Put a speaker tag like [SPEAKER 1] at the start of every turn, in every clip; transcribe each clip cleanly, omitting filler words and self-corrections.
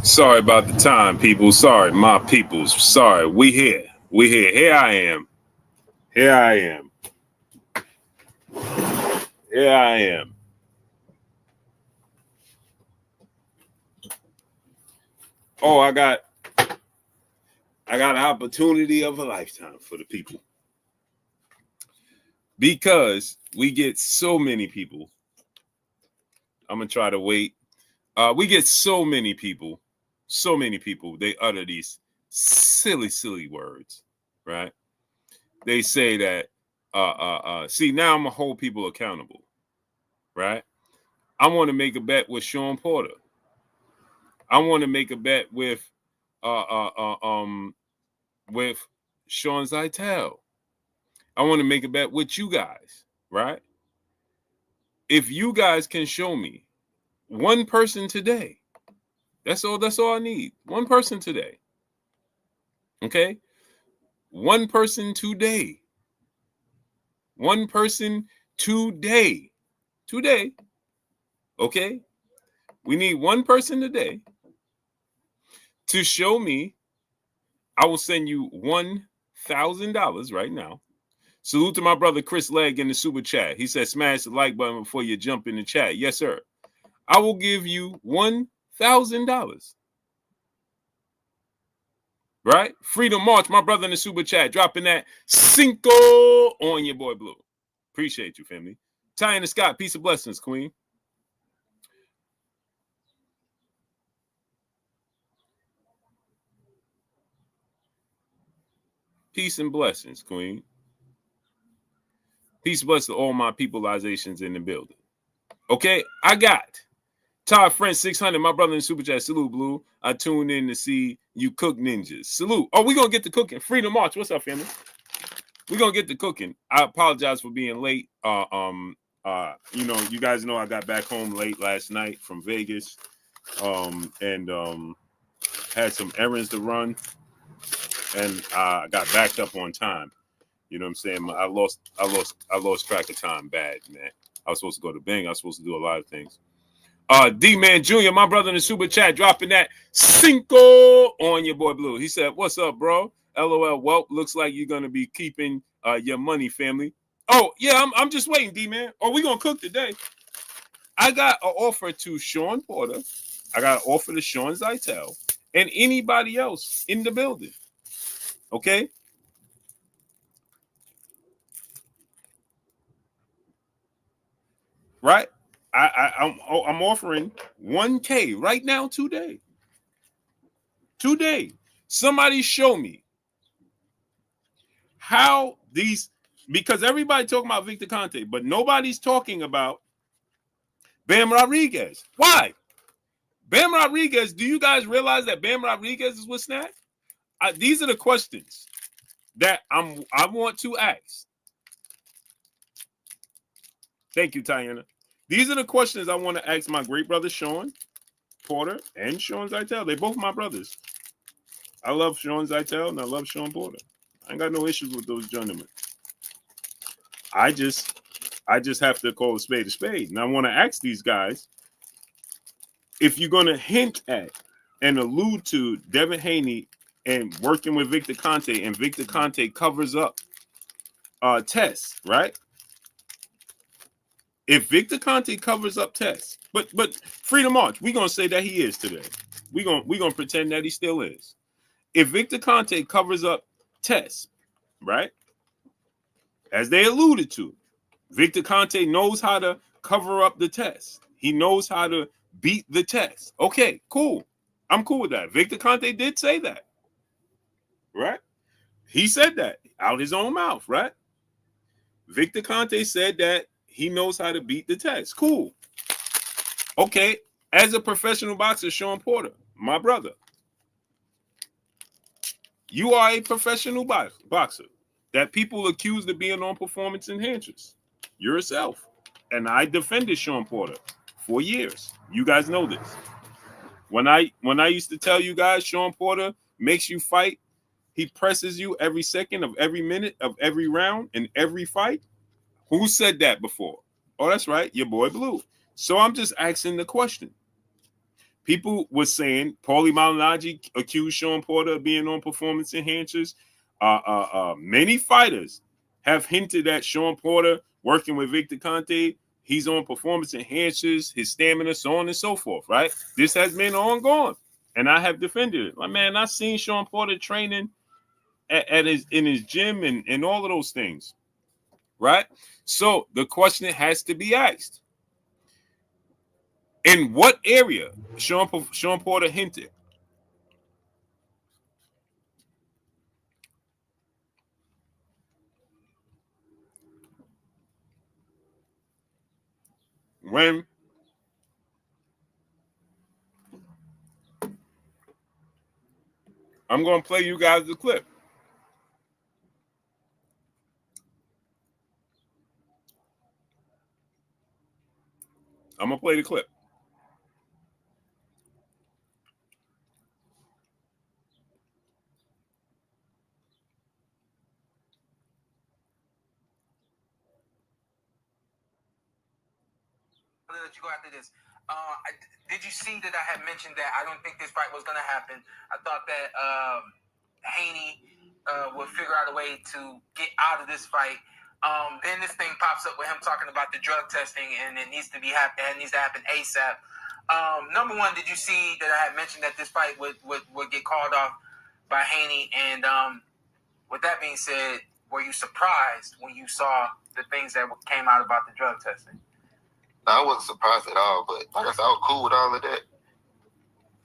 [SPEAKER 1] Sorry about the time, people. Sorry, my peoples. Sorry, we here. We here. Here I am. Here I am. Here I am. Oh, I got an opportunity of a lifetime for the people. Because we get so many people. I'm gonna try to wait. We get so many people. They utter these silly words, right? They say that see, now I'm gonna hold people accountable, right? I want to make a bet with Shawn Porter. I want to make a bet with with Shawn Zeitel. I want to make a bet with you guys, right? If you guys can show me one person today, that's all I need. One person today. Okay? One person today. One person today. Today. Okay? We need one person today to show me. I will send you $1,000 right now. Salute to my brother Chris Legg in the super chat. He said, smash the like button before you jump in the chat. Yes, sir. I will give you $1,000. Right? Freedom March, my brother in the super chat, dropping that cinco on your boy Blue. Appreciate you, family. Ty and Scott, peace and blessings, Queen. Peace and blessings, Queen. Peace and blessings to all my peopleizations in the building. Okay, I got Todd French 600, my brother in super chat. Salute, Blue. I tuned in to see you cook ninjas. Salute. Oh, we're going to get to cooking. Freedom March. What's up, family? We're going to get to cooking. I apologize for being late. You guys know I got back home late last night from Vegas. And had some errands to run. And I got backed up on time. You know what I'm saying? I lost track of time bad, man. I was supposed to go to Bing. I was supposed to do a lot of things. D-Man Jr., my brother in the super chat, dropping that cinco on your boy Blue. He said, what's up, bro? LOL, well, looks like you're going to be keeping your money, family. Oh, yeah, I'm just waiting, D-Man. Oh, we're going to cook today. I got an offer to Shawn Porter. I got an offer to Shawn Zeitel and anybody else in the building. Okay? Right? I'm offering 1K right now today. Today. Somebody show me how these, because everybody talking about Victor Conte, but nobody's talking about Bam Rodriguez. Why? Bam Rodriguez, do you guys realize that Bam Rodriguez is with Snack? These are the questions that I want to ask. Thank you, Tiana. These are the questions I want to ask my great brother Shawn Porter and Shawn Zeitel. They both my brothers. I love Shawn Zeitel and I love Shawn Porter. I ain't got no issues with those gentlemen. I just have to call a spade. And I want to ask these guys, if you're going to hint at and allude to Devin Haney and working with Victor Conte, and Victor Conte covers up tests, right? If Victor Conte covers up tests, but Freedom March, we're gonna say that he is today. We're gonna pretend that he still is. If Victor Conte covers up tests, right? As they alluded to, Victor Conte knows how to cover up the test. He knows how to beat the test. Okay, cool. I'm cool with that. Victor Conte did say that, right? He said that out his own mouth, right? Victor Conte said that he knows how to beat the test. Cool. Okay, as a professional boxer, Shawn Porter, my brother, you are a professional boxer that people accused of being on performance enhancers. Yourself. And I defended Shawn Porter for years. You guys know this. When I used to tell you guys Shawn Porter makes you fight, he presses you every second of every minute of every round in every fight. Who said that before? Oh, that's right, your boy Blue. So I'm just asking the question. People were saying Paulie Malignaggi accused Shawn Porter of being on performance enhancers. Many fighters have hinted at Shawn Porter working with Victor Conte. He's on performance enhancers, his stamina, so on and so forth, right? This has been ongoing, and I have defended it. Like, man, I've seen Shawn Porter training in his gym and all of those things, right? So the question has to be asked. In what area Shawn Porter hinted? When I'm going to play you guys the clip. I'm going to play the clip.
[SPEAKER 2] Let you go after this. Did you see that I had mentioned that I don't think this fight was going to happen? I thought that Haney would figure out a way to get out of this fight. Then this thing pops up with him talking about the drug testing, and it needs to happen ASAP. Number one, did you see that I had mentioned that this fight would get called off by Haney? And with that being said, were you surprised when you saw the things that came out about the drug testing?
[SPEAKER 3] I wasn't surprised at all, but like I said, I was cool with all of that.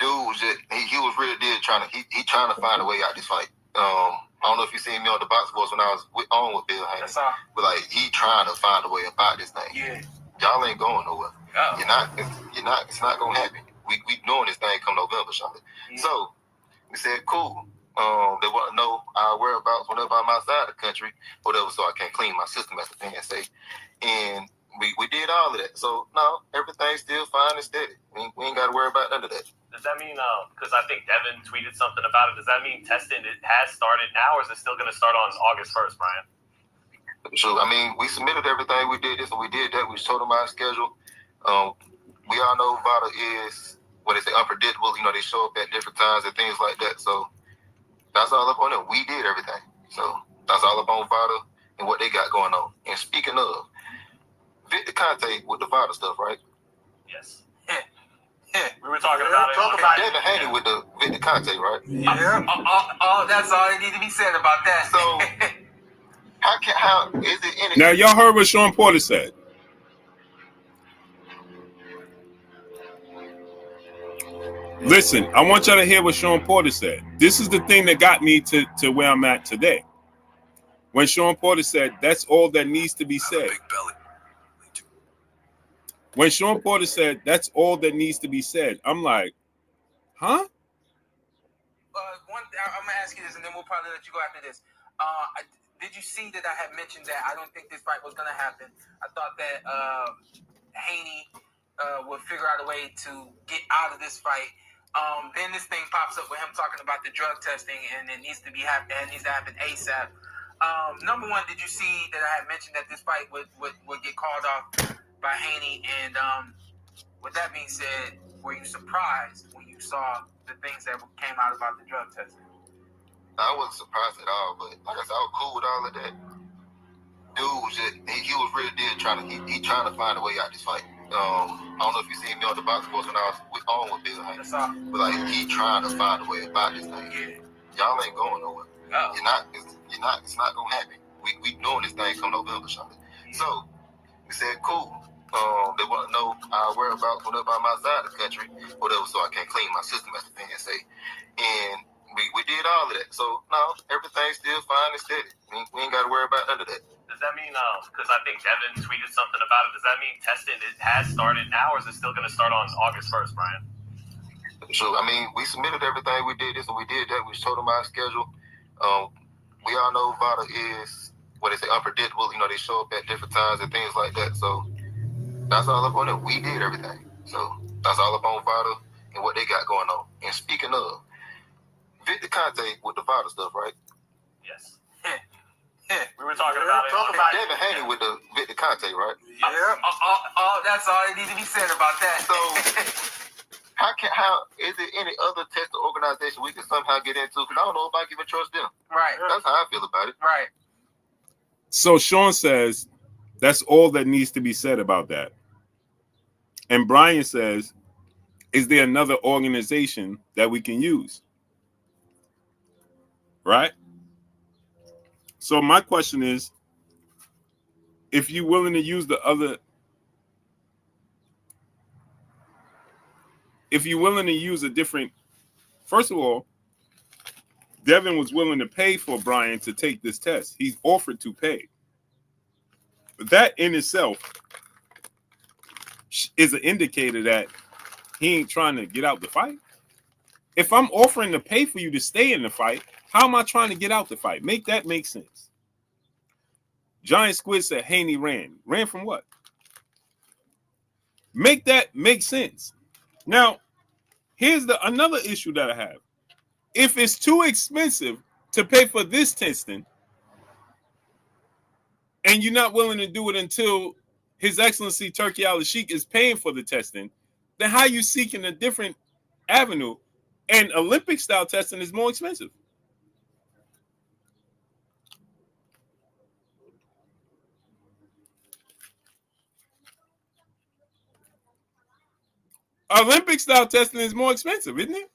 [SPEAKER 3] Dude was just he was really trying to find a way out this fight. I don't know if you seen me on the Box Boys when I was on with Bill Haney, but like he trying to find a way about this thing.
[SPEAKER 2] Yeah,
[SPEAKER 3] y'all ain't going nowhere.
[SPEAKER 2] Oh.
[SPEAKER 3] You're not. It's not gonna happen. We doing this thing come November, Charlotte. Yeah. So we said cool. They want to know our whereabouts whenever I'm outside the country, whatever, so I can clean my system, as the thing say. And we did all of that. So, no, everything's still fine and steady. We ain't got to worry about none of that.
[SPEAKER 4] Does that mean, because I think Devin tweeted something about it, does that mean testing has started now, or is it still going to start on August 1st, Brian?
[SPEAKER 3] So, I mean, we submitted everything. We did this and we did that. We told them our schedule. We all know Vada is, what they say, unpredictable. You know, they show up at different times and things like that. So, that's all up on them. We did everything. So, that's all up on Vada and what they got going on. And speaking of, Victor Conte with the Vada stuff, right?
[SPEAKER 4] Yes. We were talking about it.
[SPEAKER 3] Devin Haney with the Victor Conte, right?
[SPEAKER 2] Yeah. That's all that need to be said about that.
[SPEAKER 3] So, how is it any...
[SPEAKER 1] Now, y'all heard what Shawn Porter said. Listen, I want y'all to hear what Shawn Porter said. This is the thing that got me to where I'm at today. When Shawn Porter said, that's all that needs to be said. When Shawn Porter said, that's all that needs to be said, I'm like, huh?
[SPEAKER 2] One thing, I'm going to ask you this, and then we'll probably let you go after this. Did you see that I had mentioned that I don't think this fight was going to happen? I thought that Haney would figure out a way to get out of this fight. Then this thing pops up with him talking about the drug testing, and it needs to happen ASAP. Number one, did you see that I had mentioned that this fight would get called off by Haney? And with that being said, were you surprised when you saw the things that came out about the drug testing?
[SPEAKER 3] I wasn't surprised at all, but like I said, I was cool with all of that. Dude was just he was really trying to find a way out this fight. I don't know if you seen me on the Box Boys when I was on with Bill Haney, but like he trying to find a way about this thing.
[SPEAKER 2] Yeah.
[SPEAKER 3] Y'all ain't going nowhere.
[SPEAKER 2] Oh.
[SPEAKER 3] You're not. It's not gonna happen. We doing this thing come November, Charlotte. Yeah. So we said cool. They want to know our whereabouts whenever I'm outside the country, whatever, so I can clean my system, as the thing say. And we did all of that. So no, everything's still fine and steady. We ain't got to worry about none of that.
[SPEAKER 4] Does that mean, because I think Devin tweeted something about it, does that mean testing has started now, or is it still going to start on August 1st, Brian?
[SPEAKER 3] So, I mean, we submitted everything. We did this and we did that. We told them our schedule. We all know Vada is, what they say, unpredictable. You know, they show up at different times and things like that. So, that's all up on them. We did everything. So, that's all up on Vada and what they got going on. And speaking of, Victor Conte with the Vada stuff, right?
[SPEAKER 4] Yes. We were talking about it.
[SPEAKER 3] Devin Haney with the Victor Conte, right?
[SPEAKER 2] Yeah. That's all that needs to be said about that.
[SPEAKER 3] So, how is it any other testing organization we can somehow get into? Because I don't know if I can even trust them.
[SPEAKER 2] Right.
[SPEAKER 3] That's how I feel about it.
[SPEAKER 2] Right.
[SPEAKER 1] So Shawn says that's all that needs to be said about that. And Brian says, is there another organization that we can use? Right? So my question is, if you're willing to use the other, if you're willing to use a different, first of all, Devin was willing to pay for Brian to take this test. He's offered to pay. But that in itself is an indicator that he ain't trying to get out the fight. If I'm offering to pay for you to stay in the fight, how am I trying to get out the fight? Make that make sense. Giant Squid said Haney ran. Ran from what? Make that make sense. Now, here's another issue that I have. If it's too expensive to pay for this testing, and you're not willing to do it until His Excellency Turkey Al-Sheikh is paying for the testing, then how are you seeking a different avenue? And Olympic-style testing is more expensive. Olympic-style testing is more expensive, isn't it?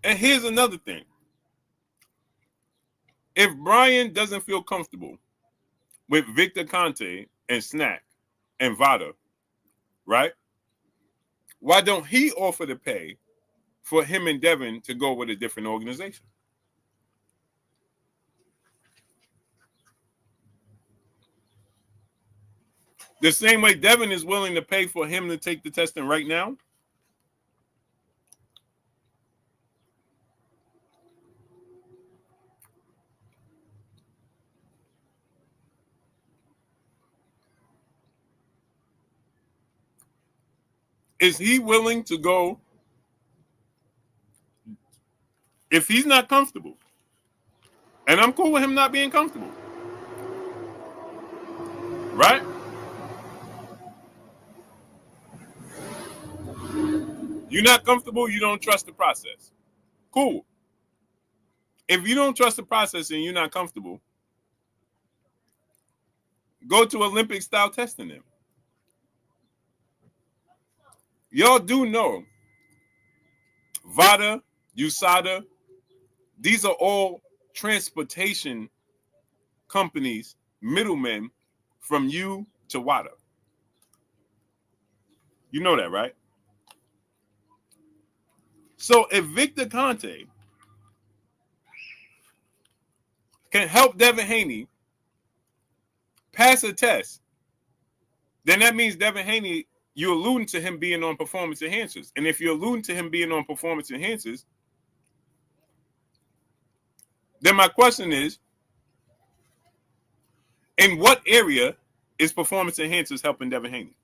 [SPEAKER 1] And here's another thing. If Brian doesn't feel comfortable with Victor Conte and Snack and Vada, right? Why don't he offer to pay for him and Devin to go with a different organization? The same way Devin is willing to pay for him to take the testing right now. Is he willing to go if he's not comfortable? And I'm cool with him not being comfortable. Right? You're not comfortable, you don't trust the process. Cool. If you don't trust the process and you're not comfortable, go to Olympic style testing them. Y'all do know VADA, USADA, these are all transportation companies, middlemen from you to WADA. You know that, right? So if Victor Conte can help Devin Haney pass a test, then that means Devin Haney, you're alluding to him being on performance enhancers. And if you're alluding to him being on performance enhancers, then my question is, in what area is performance enhancers helping Devin Haney?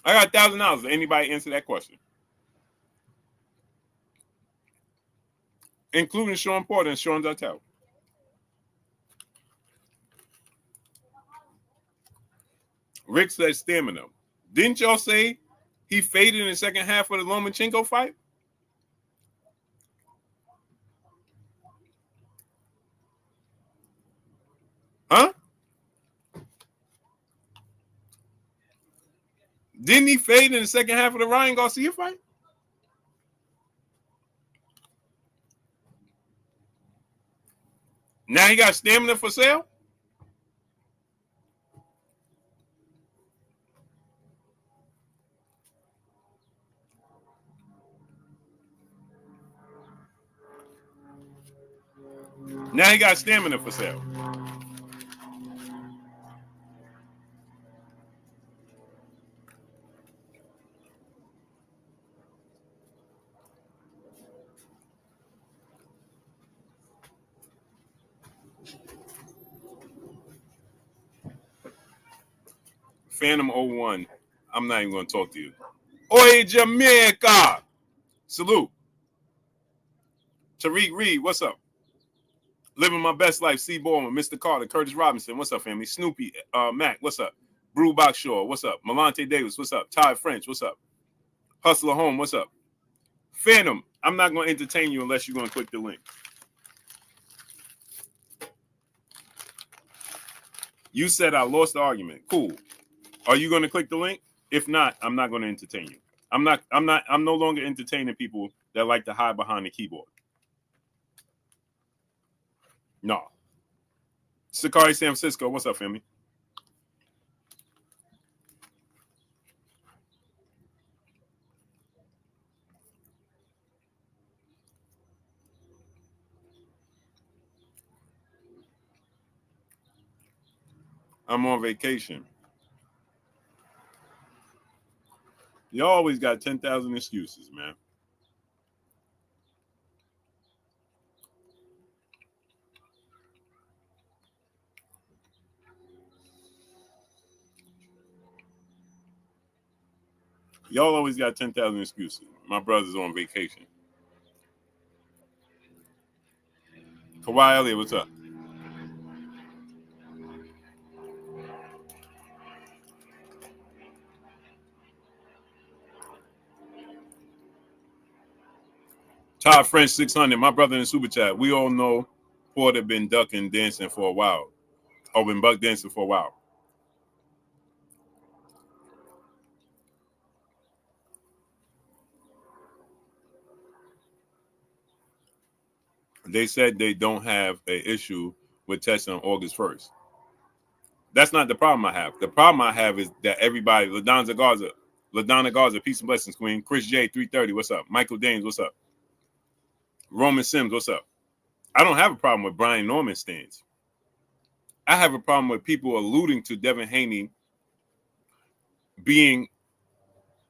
[SPEAKER 1] I got $1,000 for anybody answer that question, including Shawn Porter and Shawn Zartel. Rick said stamina. Didn't y'all say he faded in the second half of the Lomachenko fight? Huh? Didn't he fade in the second half of the Ryan Garcia fight? Now he got stamina for sale? Now he got stamina for sale. Phantom 01. I'm not even going to talk to you. Oi, Jamaica! Salute. Tariq Reed, what's up? Living my best life, C. Bowman, Mr. Carter, Curtis Robinson, what's up, family? Snoopy, Mac, what's up? Brew Box Shaw, what's up? Malante Davis, what's up? Todd French, what's up? Hustler Home, what's up? Phantom, I'm not going to entertain you unless you're going to click the link. You said I lost the argument. Cool. Are you going to click the link? If not, I'm not going to entertain you. I'm no longer entertaining people that like to hide behind the keyboard. No. Sakari San Francisco, what's up, family? I'm on vacation. You always got 10,000 excuses, man. Y'all always got 10,000 excuses. My brother's on vacation. Kawhi Elliott, what's up? Todd French 600, my brother in Super Chat. We all know Porter been ducking dancing for a while. Or been buck dancing for a while. They said they don't have an issue with testing on August 1st. That's not the problem I have. The problem I have is that everybody, LaDonna Garza, peace and blessings, queen. Chris J, 330, what's up? Michael Dames, what's up? Roman Sims, what's up? I don't have a problem with Brian Norman stands. I have a problem with people alluding to Devin Haney being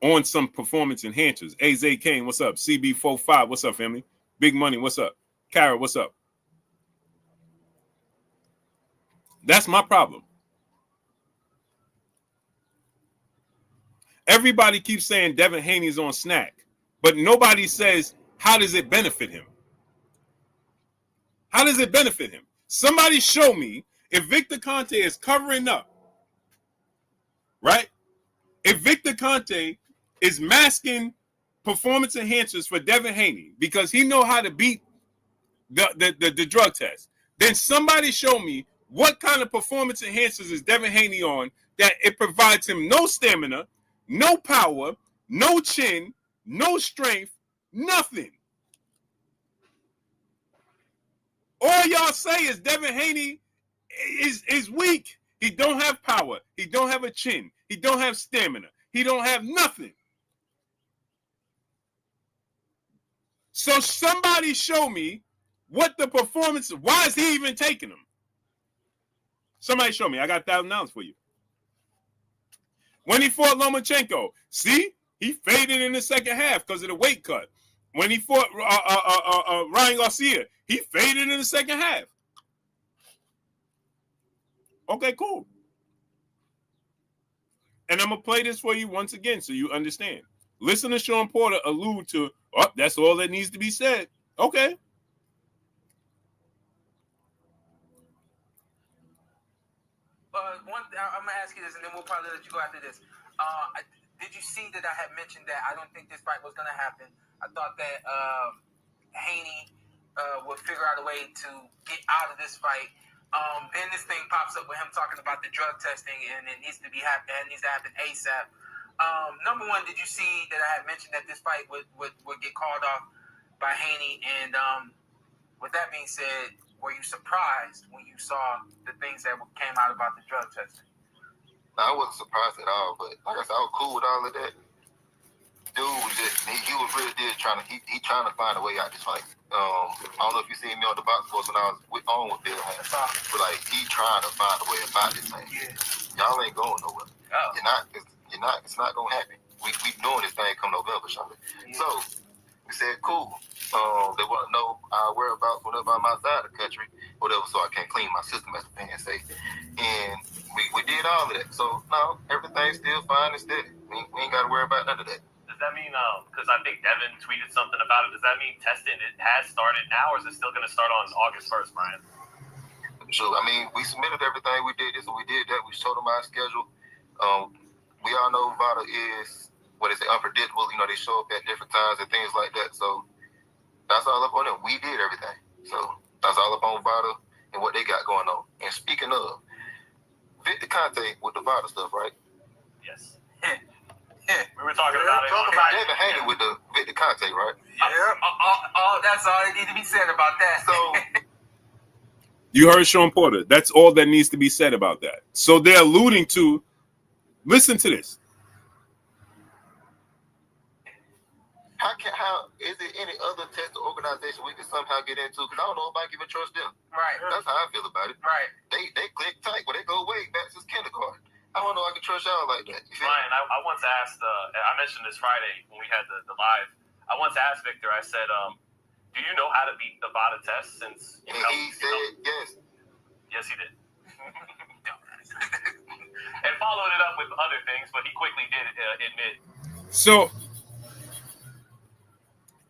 [SPEAKER 1] on some performance enhancers. AZ Kane, what's up? CB45, what's up, family? Big Money, what's up? Kara, what's up? That's my problem. Everybody keeps saying Devin Haney's on snack, but nobody says, how does it benefit him? How does it benefit him? Somebody show me if Victor Conte is covering up, right? If Victor Conte is masking performance enhancers for Devin Haney because he know how to beat the drug test, then somebody show me what kind of performance enhancers is Devin Haney on that it provides him no stamina, no power, no chin, no strength, nothing. All y'all say is Devin Haney is weak. He don't have power. He don't have a chin. He don't have stamina. He don't have nothing. So somebody show me what the performance, why is he even taking them? Somebody show me. I got $1,000 for you. When he fought Lomachenko, see, he faded in the second half because of the weight cut. When he fought Ryan Garcia, he faded in the second half. Okay, cool. And I'm going to play this for you once again so you understand. Listen to Shawn Porter allude to, oh, that's all that needs to be said. Okay.
[SPEAKER 2] I'm going to ask you this, and then we'll probably let you go after this. Did you see that I had mentioned that I don't think this fight was going to happen? I thought that Haney would figure out a way to get out of this fight. Then this thing pops up with him talking about the drug testing, and it needs to happen ASAP. Number one, did you see that I had mentioned that this fight would get called off by Haney? And with that being said, were you surprised when you saw the things that came out about the drug testing?
[SPEAKER 3] No, I wasn't surprised at all, but like I said, I was cool with all of that. Dude was just, he was really trying to find a way out this fight. I don't know if you seen me on the box sports when I was on with Bill Haney, but like he trying to find a way about this thing. Yeah. Y'all ain't going nowhere. Oh. It's not gonna happen. We doing this thing come November, Charlotte. Yeah. So we said, cool. They want to know our whereabouts whenever I'm outside the country, whatever, so I can clean my system, as the fans say. And we did all of that. So no, everything's still fine and steady. We ain't got to worry about none of that.
[SPEAKER 4] The does that mean, because I think Devin tweeted something about it, does that mean testing it has started now, or is it still going to start on August 1st, Brian?
[SPEAKER 3] So, I mean, we submitted everything. We did this and we did that. We showed them our schedule. We all know Vada is, unpredictable. You know, they show up at different times and things like that. So that's all up on them. We did everything. So that's all up on Vada and what they got going on. And speaking of, Victor Conte with the Vada stuff, right?
[SPEAKER 4] Yes. We were talking about it.
[SPEAKER 3] Talking about Devin Haney with the Victor Conte, right?
[SPEAKER 2] Yeah. That's all that needs to be said about that.
[SPEAKER 3] So
[SPEAKER 1] you heard Shawn Porter. That's all that needs to be said about that. So they're alluding to, listen to this.
[SPEAKER 3] How is there any other test or organization we can somehow get into? Because I don't know if I can even trust them.
[SPEAKER 2] Right.
[SPEAKER 3] That's how I feel about it.
[SPEAKER 2] Right.
[SPEAKER 3] They click tight, but they go way back since kindergarten. I don't know if I can trust y'all like that.
[SPEAKER 4] Ryan, I once asked, I mentioned this Friday when we had the live. I once asked Victor, I said, do you know how to beat the VADA test? Since
[SPEAKER 3] he said yes.
[SPEAKER 4] Yes, he did. And followed it up with other things, but he quickly did admit.
[SPEAKER 1] So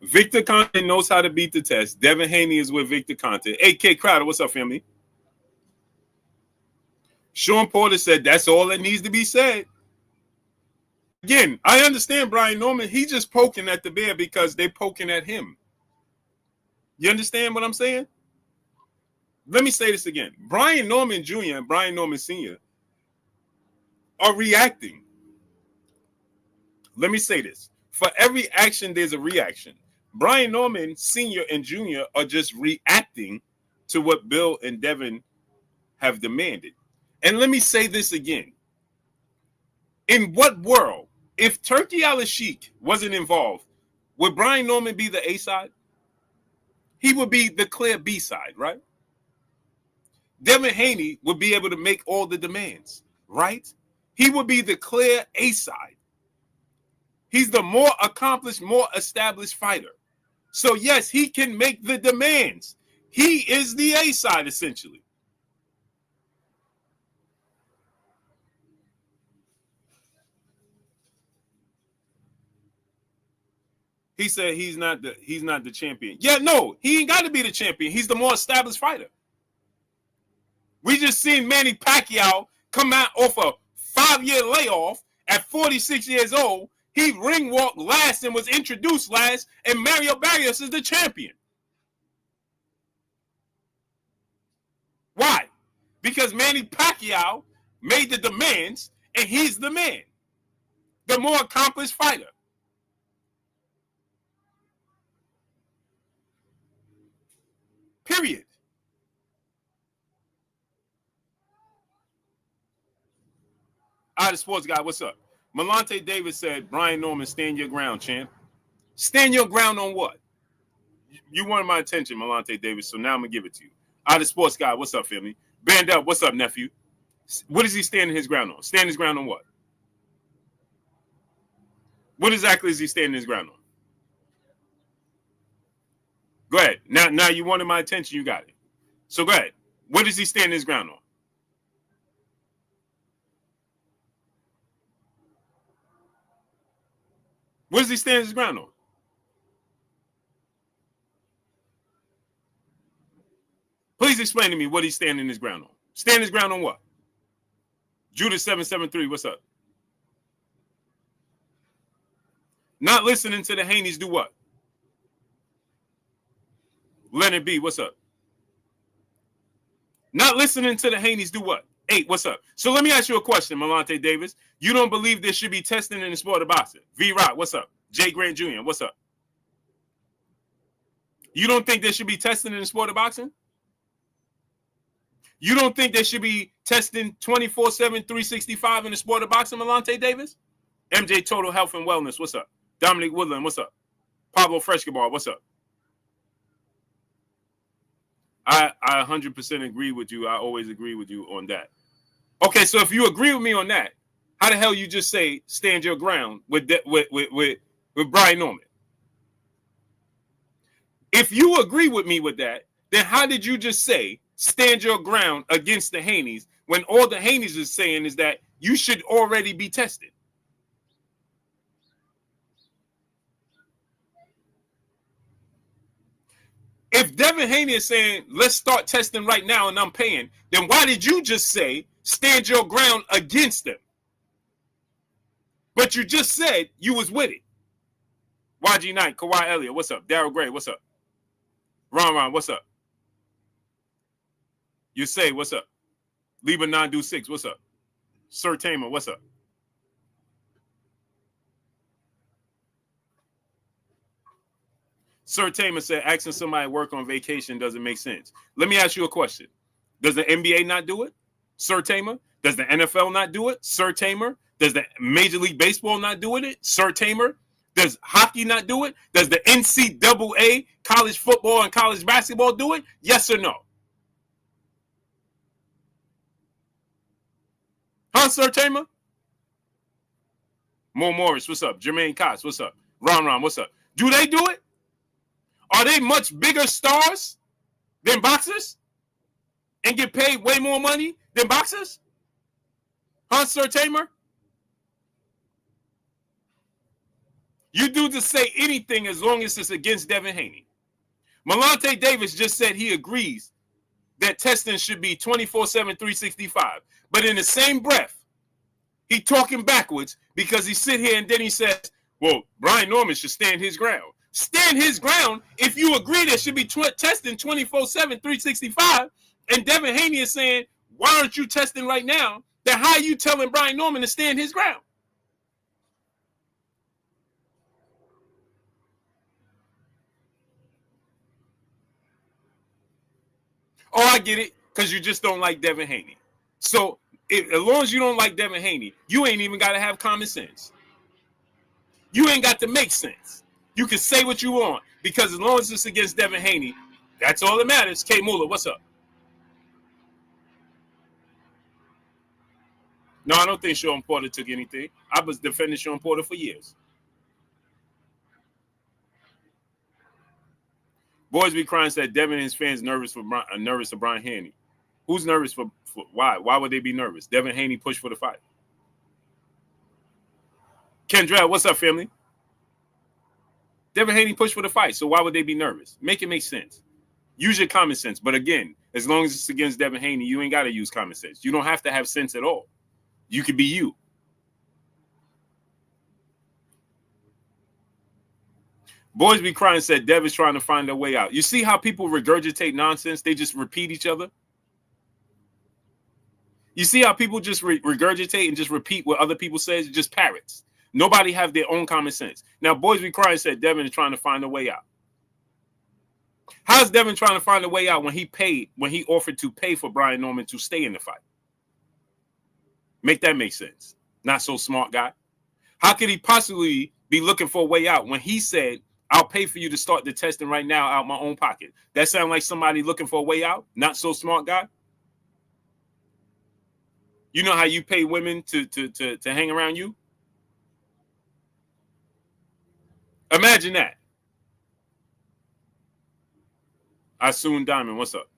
[SPEAKER 1] Victor Conte knows how to beat the test. Devin Haney is with Victor Conte. AK Crowder, what's up, family? Shawn Porter said that's all that needs to be said. Again, I understand Brian Norman. He's just poking at the bear because they're poking at him. You understand what I'm saying? Let me say this again. Brian Norman Jr. and Brian Norman Sr. are reacting. Let me say this. For every action, there's a reaction. Brian Norman Sr. and Jr. are just reacting to what Bill and Devin have demanded. And let me say this again. In what world, if Turkey Al-Sheikh wasn't involved, would Brian Norman be the A side? He would be the clear B side, right? Devin Haney would be able to make all the demands, right? He would be the clear A side. He's the more accomplished, more established fighter. So, yes, he can make the demands. He is the A side, essentially. He said he's not the champion. Yeah, no, he ain't got to be the champion. He's the more established fighter. We just seen Manny Pacquiao come out off a 5-year layoff at 46 years old. He ring walked last and was introduced last, and Mario Barrios is the champion. Why? Because Manny Pacquiao made the demands, and he's the man, the more accomplished fighter. Period. The sports guy, what's up? Malante Davis said, Brian Norman, stand your ground, champ. Stand your ground on what? You wanted my attention, Malante Davis, so now I'm going to give it to you. The sports guy, what's up, family? Band up, what's up, nephew? What is he standing his ground on? Stand his ground on what? What exactly is he standing his ground on? Go ahead. Now you wanted my attention, you got it. So go ahead. What does he stand his ground on? What does he stand his ground on? Please explain to me what he's standing his ground on. Stand his ground on what? Judas 773, what's up? Not listening to the Haneys do what? Leonard B, what's up? Not listening to the Haneys do what? 8, what's up? So let me ask you a question, Malante Davis. You don't believe there should be testing in the sport of boxing? V-Rock, what's up? Jay Grant Jr., what's up? You don't think there should be testing in the sport of boxing? You don't think there should be testing 24/7, 365 in the sport of boxing, Malante Davis? MJ Total Health and Wellness, what's up? Dominic Woodland, what's up? Pablo Frescobar, what's up? I 100% agree with you. I always agree with you on that. Okay, so if you agree with me on that, how the hell you just say stand your ground with Brian Norman? If you agree with me with that, then how did you just say stand your ground against the Haneys when all the Haneys is saying is that you should already be tested? If Devin Haney is saying, let's start testing right now and I'm paying, then why did you just say, stand your ground against them? But you just said you was with it. YG Knight, Kawhi Elliott, what's up? Daryl Gray, what's up? Ron, what's up? You say, what's up? Liba 926, what's up? Sir Tamer, what's up? Sir Tamer said, asking somebody to work on vacation doesn't make sense. Let me ask you a question. Does the NBA not do it? Sir Tamer? Does the NFL not do it? Sir Tamer? Does the Major League Baseball not do it? Sir Tamer? Does hockey not do it? Does the NCAA, college football and college basketball do it? Yes or no? Huh, Sir Tamer? Mo Morris, what's up? Jermaine Cox, what's up? Ron, what's up? Do they do it? Are they much bigger stars than boxers and get paid way more money than boxers? Huh, Sir Tamer? You do to say anything as long as it's against Devin Haney. Malante Davis just said he agrees that testing should be 24/7, 365. But in the same breath, he talking backwards because he sit here and then he says, well, Brian Norman should stand his ground. Stand his ground if you agree there should be testing 24/7, 365. And Devin Haney is saying, why aren't you testing right now? Then how are you telling Brian Norman to stand his ground? Oh, I get it, because you just don't like Devin Haney. So as long as you don't like Devin Haney, you ain't even got to have common sense. You ain't got to make sense. You can say what you want, because as long as it's against Devin Haney, that's all that matters. K. Muller, what's up? No, I don't think Shawn Porter took anything. I was defending Shawn Porter for years. Boys Be Crying said Devin and his fans nervous for Brian Haney. Who's nervous for why? Why would they be nervous? Devin Haney pushed for the fight. Kendra, what's up, family? Devin Haney pushed for the fight, so why would they be nervous? Make it make sense. Use your common sense. But again, as long as it's against Devin Haney, you ain't got to use common sense. You don't have to have sense at all. You could be you. Boys Be Crying said Devin's trying to find their way out. You see how people regurgitate nonsense? They just repeat each other. You see how people just regurgitate and just repeat what other people say? It's just parrots. Nobody have their own common sense. Now, Boys Be Crying said Devin is trying to find a way out. How's Devin trying to find a way out when he offered to pay for Brian Norman to stay in the fight? Make that make sense. Not so smart guy. How could he possibly be looking for a way out when he said, I'll pay for you to start the testing right now out my own pocket? That sound like somebody looking for a way out? Not so smart guy. You know how you pay women to hang around you? Imagine that. Asun Diamond, what's up?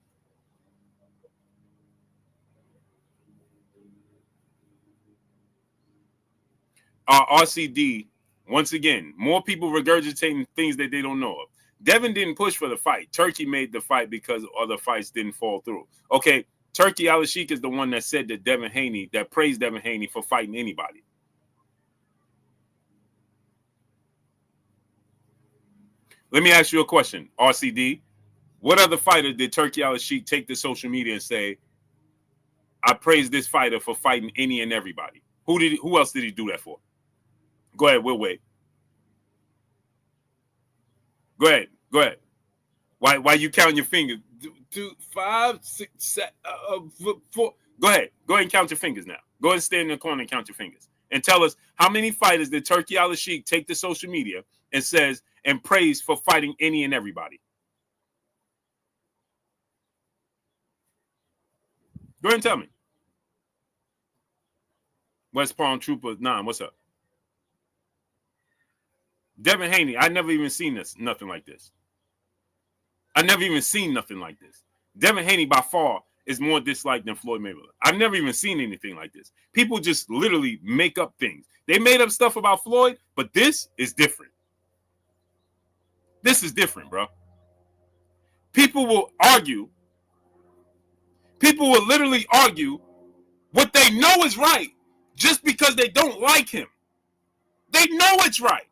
[SPEAKER 1] RCD, once again, more people regurgitating things that they don't know of. Devin didn't push for the fight. Turkey made the fight because other fights didn't fall through. Okay, Turkey Al-Sheikh is the one that said that that praised Devin Haney for fighting anybody. Let me ask you a question, RCD. What other fighter did Turkey Al-Sheikh take to social media and say, I praise this fighter for fighting any and everybody? Who else did he do that for? Go ahead, we'll wait. Go ahead. Why you counting your fingers? 2, 5, 6, 7, 4. Go ahead and count your fingers now. Go ahead and stand in the corner and count your fingers. And tell us how many fighters did Turkey Al-Sheikh take to social media and says and praise for fighting any and everybody? Go ahead and tell me. West Palm Trooper 9, what's up? Devin Haney, I never even seen nothing like this. I never even seen nothing like this. Devin Haney by far is more disliked than Floyd Mayweather. I've never even seen anything like this. People just literally make up things. They made up stuff about Floyd, but this is different. This is different, bro. people will argue. People will literally argue what they know is right just because they don't like him. They know it's right.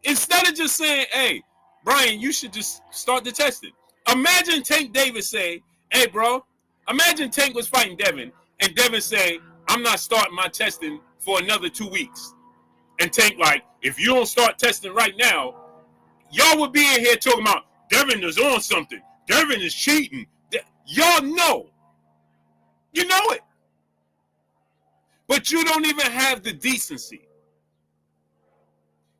[SPEAKER 1] Instead of just saying, hey, Brian, you should just start the testing. Imagine Tank Davis say, hey, bro, imagine Tank was fighting Devin, and Devin say, I'm not starting my testing for another 2 weeks. And Tank like, if you don't start testing right now, y'all would be in here talking about Devin is on something. Devin is cheating. Y'all know. You know it. But you don't even have the decency.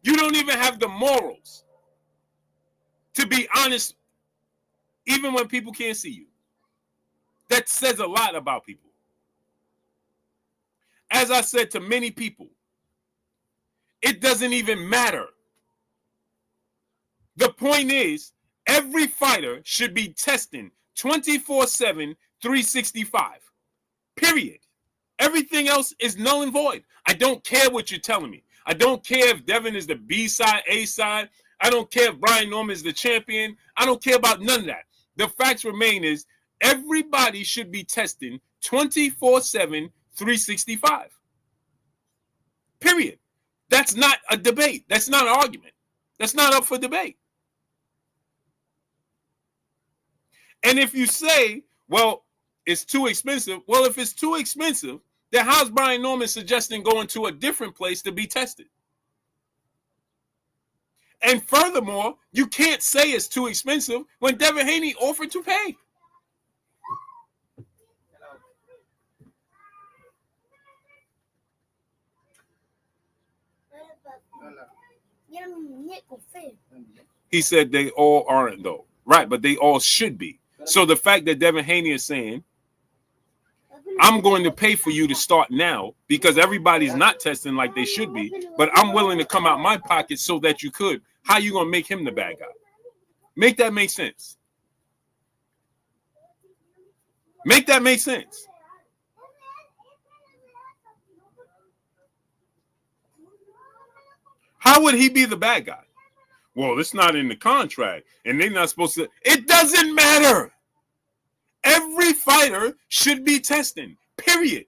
[SPEAKER 1] You don't even have the morals to be honest, even when people can't see you. That says a lot about people. As I said to many people, it doesn't even matter. The point is, every fighter should be testing 24/7, 365. Period. Everything else is null and void. I don't care what you're telling me. I don't care if Devin is the B side, A side. I don't care if Brian Norman is the champion. I don't care about none of that. The facts remain is everybody should be testing 24/7, 365. Period. That's not a debate. That's not an argument. That's not up for debate. And if you say, well, it's too expensive. Well, if it's too expensive, then how's Brian Norman suggesting going to a different place to be tested? And furthermore, you can't say it's too expensive when Devin Haney offered to pay. He said they all aren't, though. Right, but they all should be. So the fact that Devin Haney is saying, I'm going to pay for you to start now because everybody's not testing like they should be, but I'm willing to come out my pocket so that you could. How you going to make him the bad guy? Make that make sense. Make that make sense. How would he be the bad guy? Well, it's not in the contract, and they're not supposed to. It doesn't matter. Every fighter should be testing, period.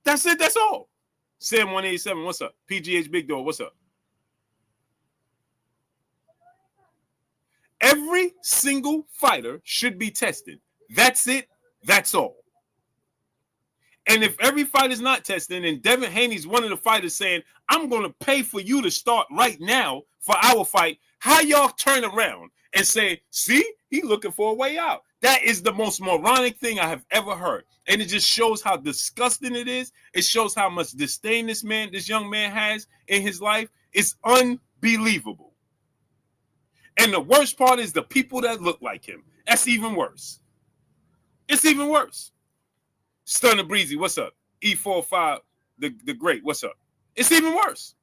[SPEAKER 1] That's it, that's all. Sam 187, what's up? PGH Big Dog, what's up? Every single fighter should be tested. That's it, that's all. And if every fighter's not testing, and Devin Haney's one of the fighters saying, I'm going to pay for you to start right now for our fight, how y'all turn around and say, see, he's looking for a way out? That is the most moronic thing I have ever heard. And it just shows how disgusting it is. It shows how much disdain this young man has in his life. It's unbelievable. And the worst part is the people that look like him. That's even worse. It's even worse. Stunner Breezy, what's up? E45, the great, what's up? It's even worse.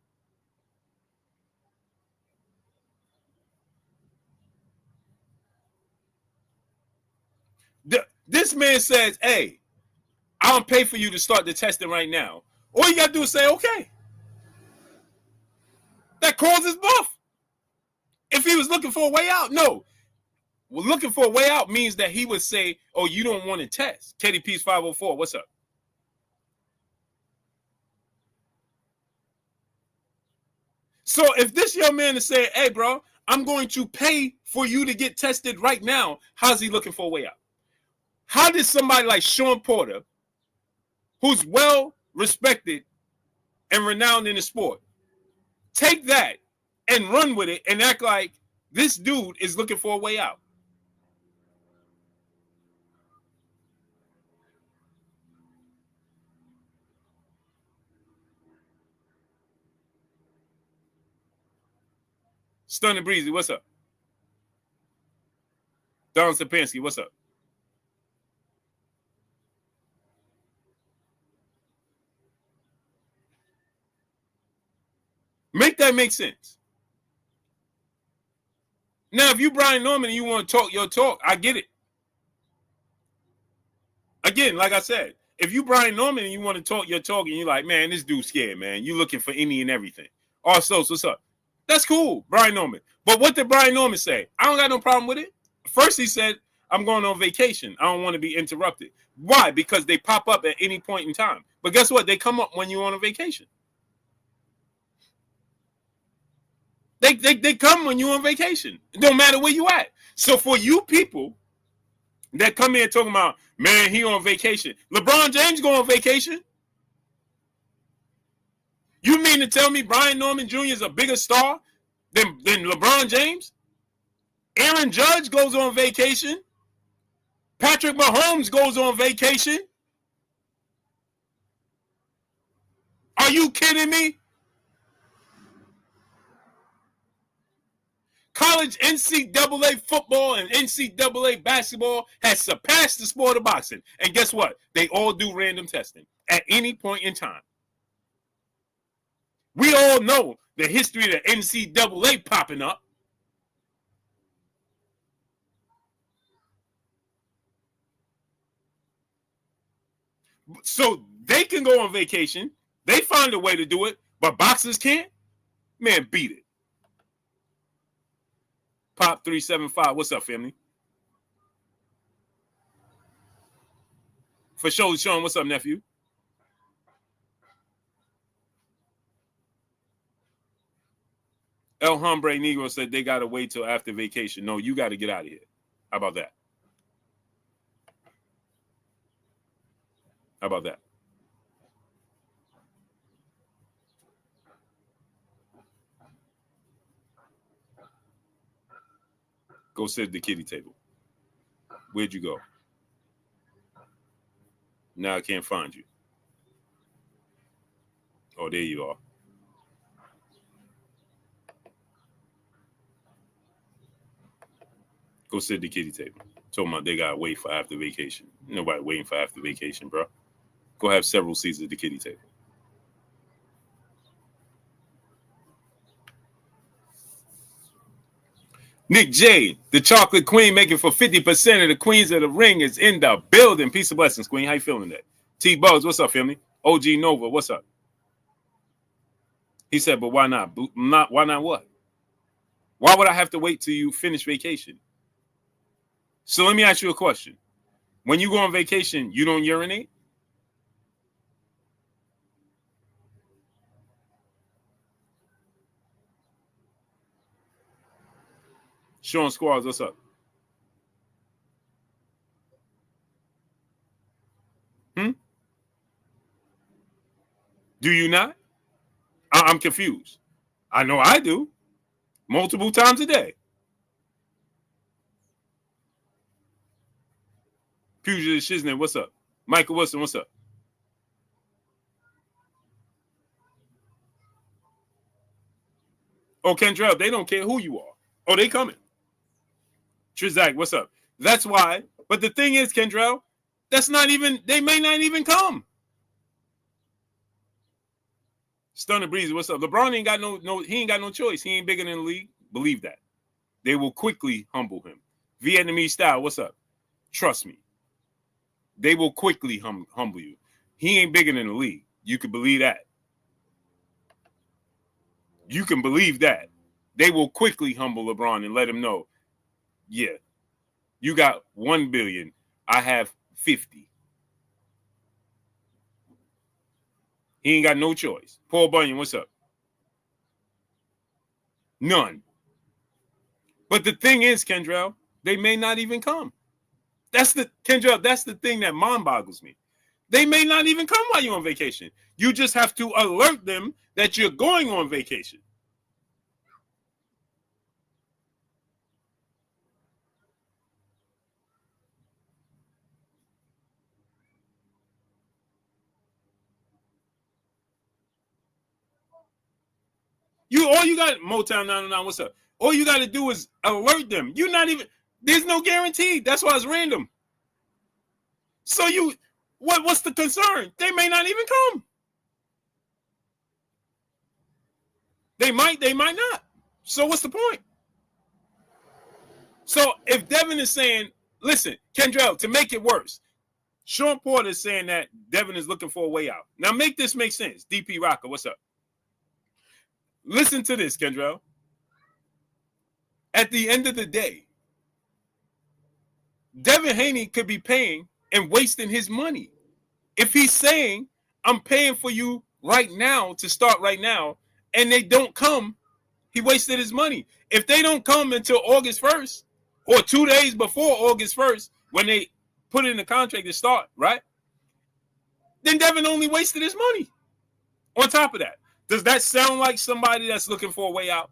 [SPEAKER 1] This man says, hey, I don't pay for you to start the testing right now. All you got to do is say, okay. That causes buff. If he was looking for a way out, no. Well, looking for a way out means that he would say, oh, you don't want to test. KDP's 504, what's up? So if this young man is saying, hey, bro, I'm going to pay for you to get tested right now, how's he looking for a way out? How did somebody like Shawn Porter, who's well respected and renowned in the sport, take that and run with it and act like this dude is looking for a way out? Stunning Breezy, what's up? Don Sapansky, what's up? Make that make sense. Now, if you Brian Norman and you want to talk your talk, I get it. Again, like I said, if you Brian Norman and you want to talk your talk and you're like, man, this dude's scared, man. You looking for any and everything. Also, what's up? That's cool, Brian Norman. But what did Brian Norman say? I don't got no problem with it. First, he said, I'm going on vacation. I don't want to be interrupted. Why? Because they pop up at any point in time. But guess what? They come up when you're on a vacation. They come when you're on vacation. It don't matter where you at. So for you people that come here talking about, man, he on vacation. LeBron James go on vacation. You mean to tell me Brian Norman Jr. is a bigger star than LeBron James? Aaron Judge goes on vacation. Patrick Mahomes goes on vacation. Are you kidding me? College NCAA football and NCAA basketball has surpassed the sport of boxing. And guess what? They all do random testing at any point in time. We all know the history of the NCAA popping up. So they can go on vacation. They find a way to do it, but boxers can't? Man, beat it. Pop 375. What's up, family? For sure, Sean. What's up, nephew? El Hombre Negro said they got to wait till after vacation. No, you got to get out of here. How about that? How about that? Go sit at the kiddie table. Where'd you go? Now I can't find you. Oh, there you are. Go sit at the kiddie table. Talking about they gotta wait for after vacation. Nobody waiting for after vacation, bro. Go have several seats at the kiddie table. Nick J, the chocolate queen, making for 50% of the queens of the ring is in the building. Peace and blessings, queen. How you feeling today? T Bugs, what's up, family? OG Nova, what's up? He said, but why not? Why not what? Why would I have to wait till you finish vacation? So let me ask you a question. When you go on vacation, you don't urinate? Sean Squads, what's up? Do you not? I'm confused. I know I do. Multiple times a day. Puget Shiznit, what's up? Michael Wilson, what's up? Oh, Kendrell, they don't care who you are. Oh, they coming. Trizak, what's up? That's why. But the thing is, Kendrell, that's not even, they may not even come. Stunner Breezy, what's up? LeBron ain't got he ain't got no choice. He ain't bigger than the league. Believe that. They will quickly humble him. Vietnamese style, what's up? Trust me. They will quickly humble you. He ain't bigger than the league. You can believe that. You can believe that. They will quickly humble LeBron and let him know, yeah, you got 1 billion. I have 50. He ain't got no choice. Paul Bunyan, what's up? None. But the thing is, Kendrell, they may not even come. Kendrell, that's the thing that mind boggles me. They may not even come while you're on vacation. You just have to alert them that you're going on vacation. All you got, Motown 909, what's up? All you got to do is alert them. You're not even, there's no guarantee. That's why it's random. So what's the concern? They may not even come. They might not. So what's the point? So if Devin is saying, listen, Kendrell, to make it worse, Shawn Porter is saying that Devin is looking for a way out. Now make this make sense. DP Rocker, what's up? Listen to this, Kendrell. At the end of the day, Devin Haney could be paying and wasting his money. If he's saying, I'm paying for you right now to start right now, and they don't come, he wasted his money. If they don't come until August 1st or 2 days before August 1st, when they put in the contract to start, right? Then Devin only wasted his money. On top of that, does that sound like somebody that's looking for a way out?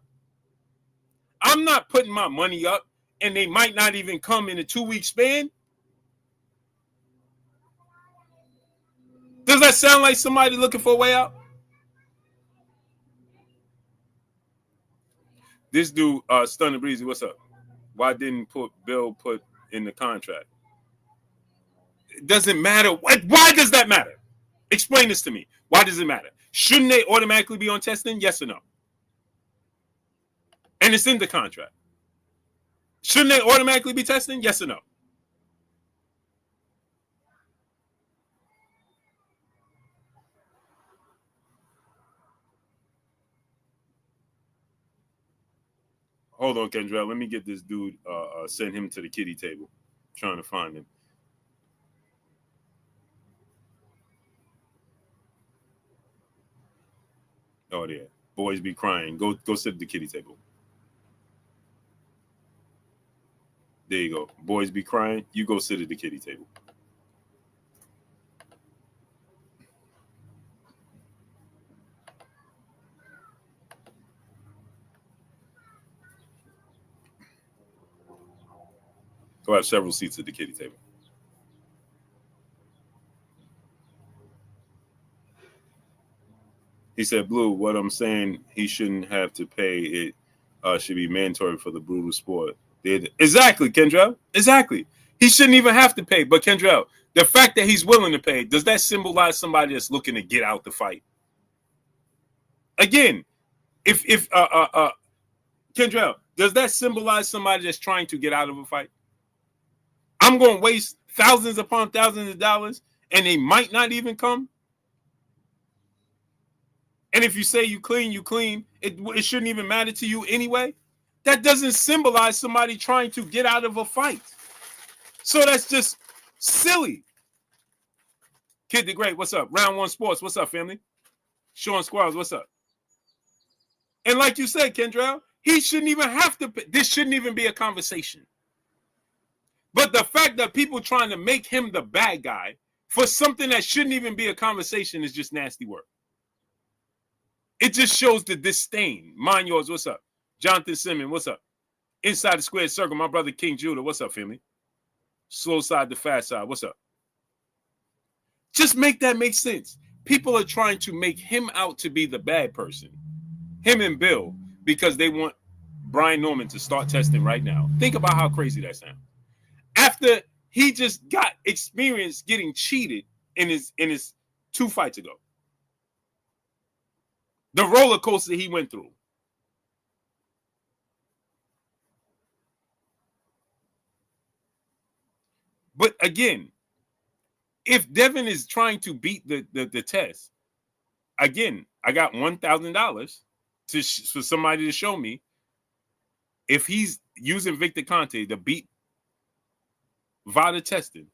[SPEAKER 1] I'm not putting my money up, and they might not even come in a 2-week span. Does that sound like somebody looking for a way out? This dude, Stunner Breezy, what's up? Why didn't Bill put in the contract? It doesn't matter. Why does that matter? Explain this to me. Why does it matter? Shouldn't they automatically be on testing? Yes or no? And it's in the contract. Shouldn't they automatically be testing? Yes or no? Hold on, Kendra. Let me get this dude, send him to the kiddie table. I'm trying to find him. Oh, yeah. Boys be crying. Go sit at the kiddie table. There you go. Boys be crying. You go sit at the kiddie table. Go have several seats at the kiddie table. He said, Blue, what I'm saying, he shouldn't have to pay. It should be mandatory for the brutal sport. Exactly, Kendra. Exactly. He shouldn't even have to pay. But Kendra, the fact that he's willing to pay, does that symbolize somebody that's looking to get out the fight? Again, if Kendra, does that symbolize somebody that's trying to get out of a fight? I'm going to waste thousands upon thousands of dollars, and they might not even come. And if you say you clean, it shouldn't even matter to you anyway. That doesn't symbolize somebody trying to get out of a fight. So that's just silly. Kid the Great, what's up? Round One Sports, what's up, family? Sean Squirrels, what's up? And like you said, Kendra, he shouldn't even have to. This shouldn't even be a conversation. But the fact that people trying to make him the bad guy for something that shouldn't even be a conversation is just nasty work. It just shows the disdain. Mind yours, what's up? Jonathan Simmons, what's up? Inside the squared circle, my brother King Judah, what's up, family? Slow side to fast side, what's up? Just make that make sense. People are trying to make him out to be the bad person, him and Bill, because they want Brian Norman to start testing right now. Think about how crazy that sounds. After he just got experience getting cheated in his 2 fights ago. The roller coaster he went through. But again, if Devin is trying to beat the test, again, I got $1,000 for somebody to show me if he's using Victor Conte to beat VADA testing,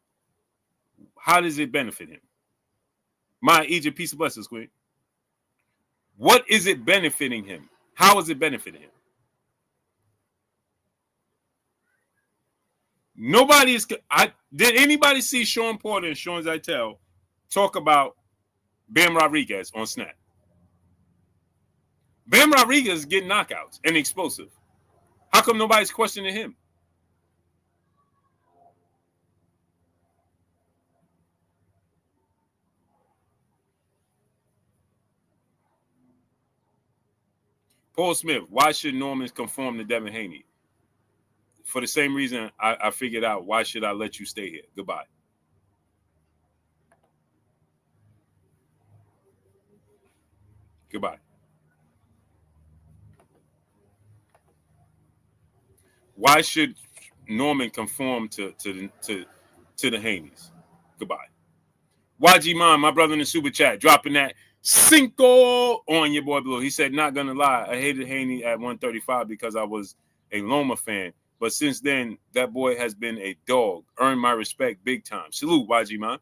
[SPEAKER 1] how does it benefit him? My Egypt, peace of blessings, Queen. What is it benefiting him? How is it benefiting him? Nobody is. Did anybody see Shawn Porter and Shawn Zaitel talk about Bam Rodriguez on Snap? Bam Rodriguez is getting knockouts and explosive. How come nobody's questioning him? Paul Smith, why should Norman conform to Devin Haney? For the same reason I figured out, why should I let you stay here? Goodbye. Goodbye. Why should Norman conform to the Haneys? Goodbye. YG Mom, my brother in the super chat, dropping that Cinco on your boy Blue. He said, not gonna lie, I hated Haney at 135 because I was a Loma fan. But since then, that boy has been a dog. Earned my respect big time. Salute, YG, man.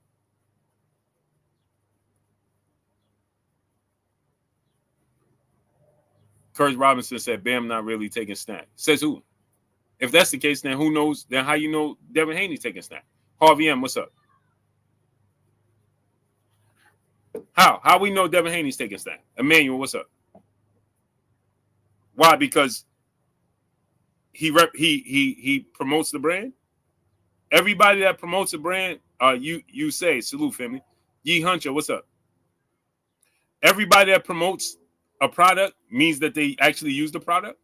[SPEAKER 1] Kurt Robinson said, Bam not really taking snap. Says who? If that's the case, then who knows? Then how you know Devin Haney taking snap? Harvey M, what's up? How we know Devin Haney's taking snap? Emmanuel, what's up? Why? Because he promotes the brand. Everybody that promotes a brand, you say salute, family. Yee Hunter, what's up? Everybody that promotes a product means that they actually use the product.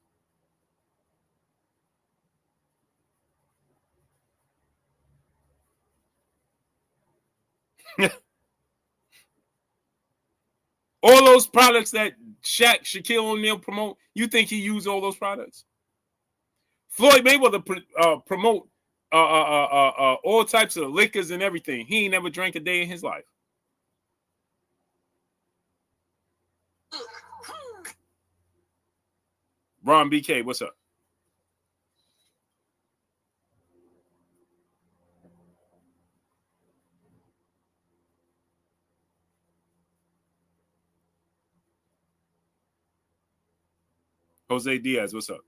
[SPEAKER 1] All those products that Shaquille O'Neal promote, you think he used all those products? Floyd Mayweather promote all types of liquors and everything. He ain't never drank a day in his life. Ron BK, what's up? Jose Diaz, what's up?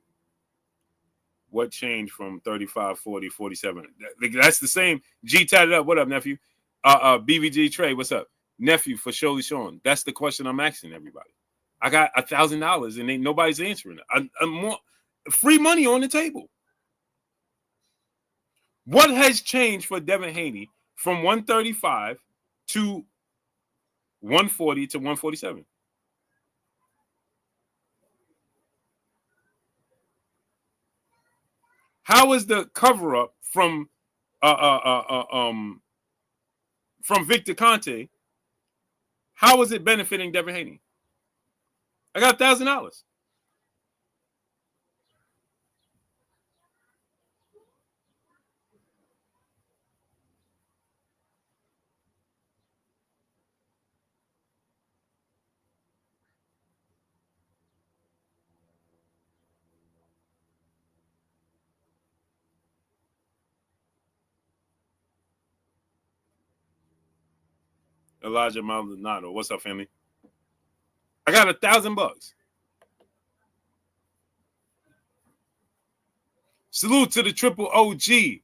[SPEAKER 1] What changed from 35, 40, 47? That's the same. G tatted up. What up, nephew? BVG Trey, what's up? Nephew for Surely Sean. That's the question I'm asking everybody. I got $1,000 and ain't nobody's answering it. I'm more free money on the table. What has changed for Devin Haney from 135 to 140 to 147? How is the cover up from Victor Conte? How is it benefiting Devin Haney? I got $1,000. Elijah Maldonado, what's up, family? I got $1,000. Salute to the triple OG,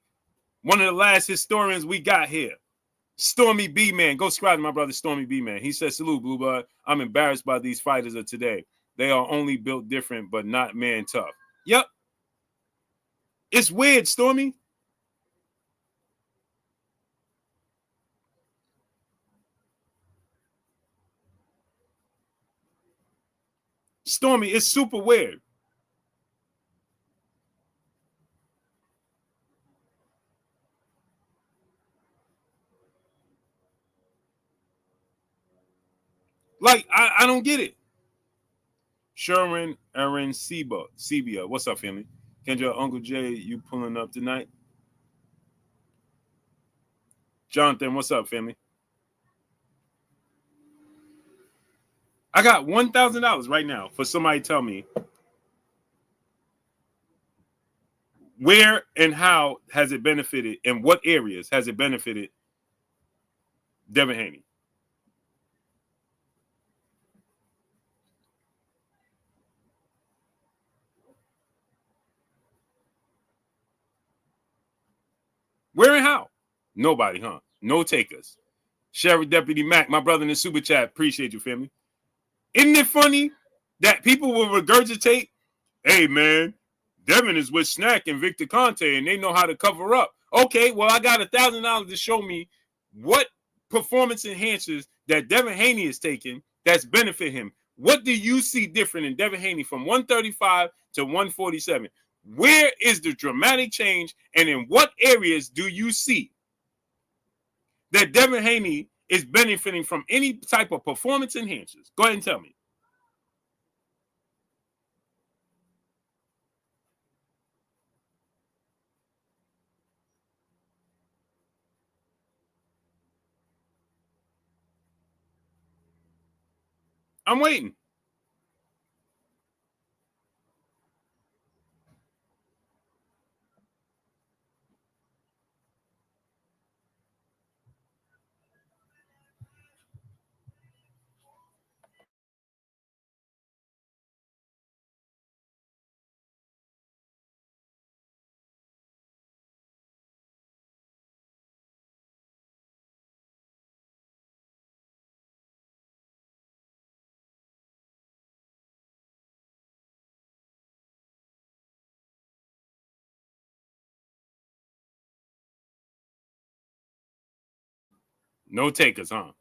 [SPEAKER 1] one of the last historians we got here. Stormy B Man, go subscribe to my brother Stormy B Man. He says, "Salute, Blue Blood. I'm embarrassed by these fighters of today. They are only built different, but not man tough." Yep, it's weird, Stormy. Stormy, it's super weird. Like I don't get it. Sherwin Aaron Sebia, what's up, family? Kendra, Uncle Jay, you pulling up tonight? Jonathan, what's up, family? I got $1,000 right now for somebody to tell me where and how has it benefited, and what areas has it benefited Devin Haney. Where and how? Nobody, huh? No takers. Sheriff Deputy Mac, my brother in the super chat, appreciate you, family. Isn't it funny that people will regurgitate, hey, man, Devin is with Snack and Victor Conte, and they know how to cover up. Okay, well, I got $1,000 to show me what performance enhancers that Devin Haney is taking that's benefit him. What do you see different in Devin Haney from 135 to 147? Where is the dramatic change, and in what areas do you see that Devin Haney is benefiting from any type of performance enhancers? Go ahead and tell me. I'm waiting. No takers, huh?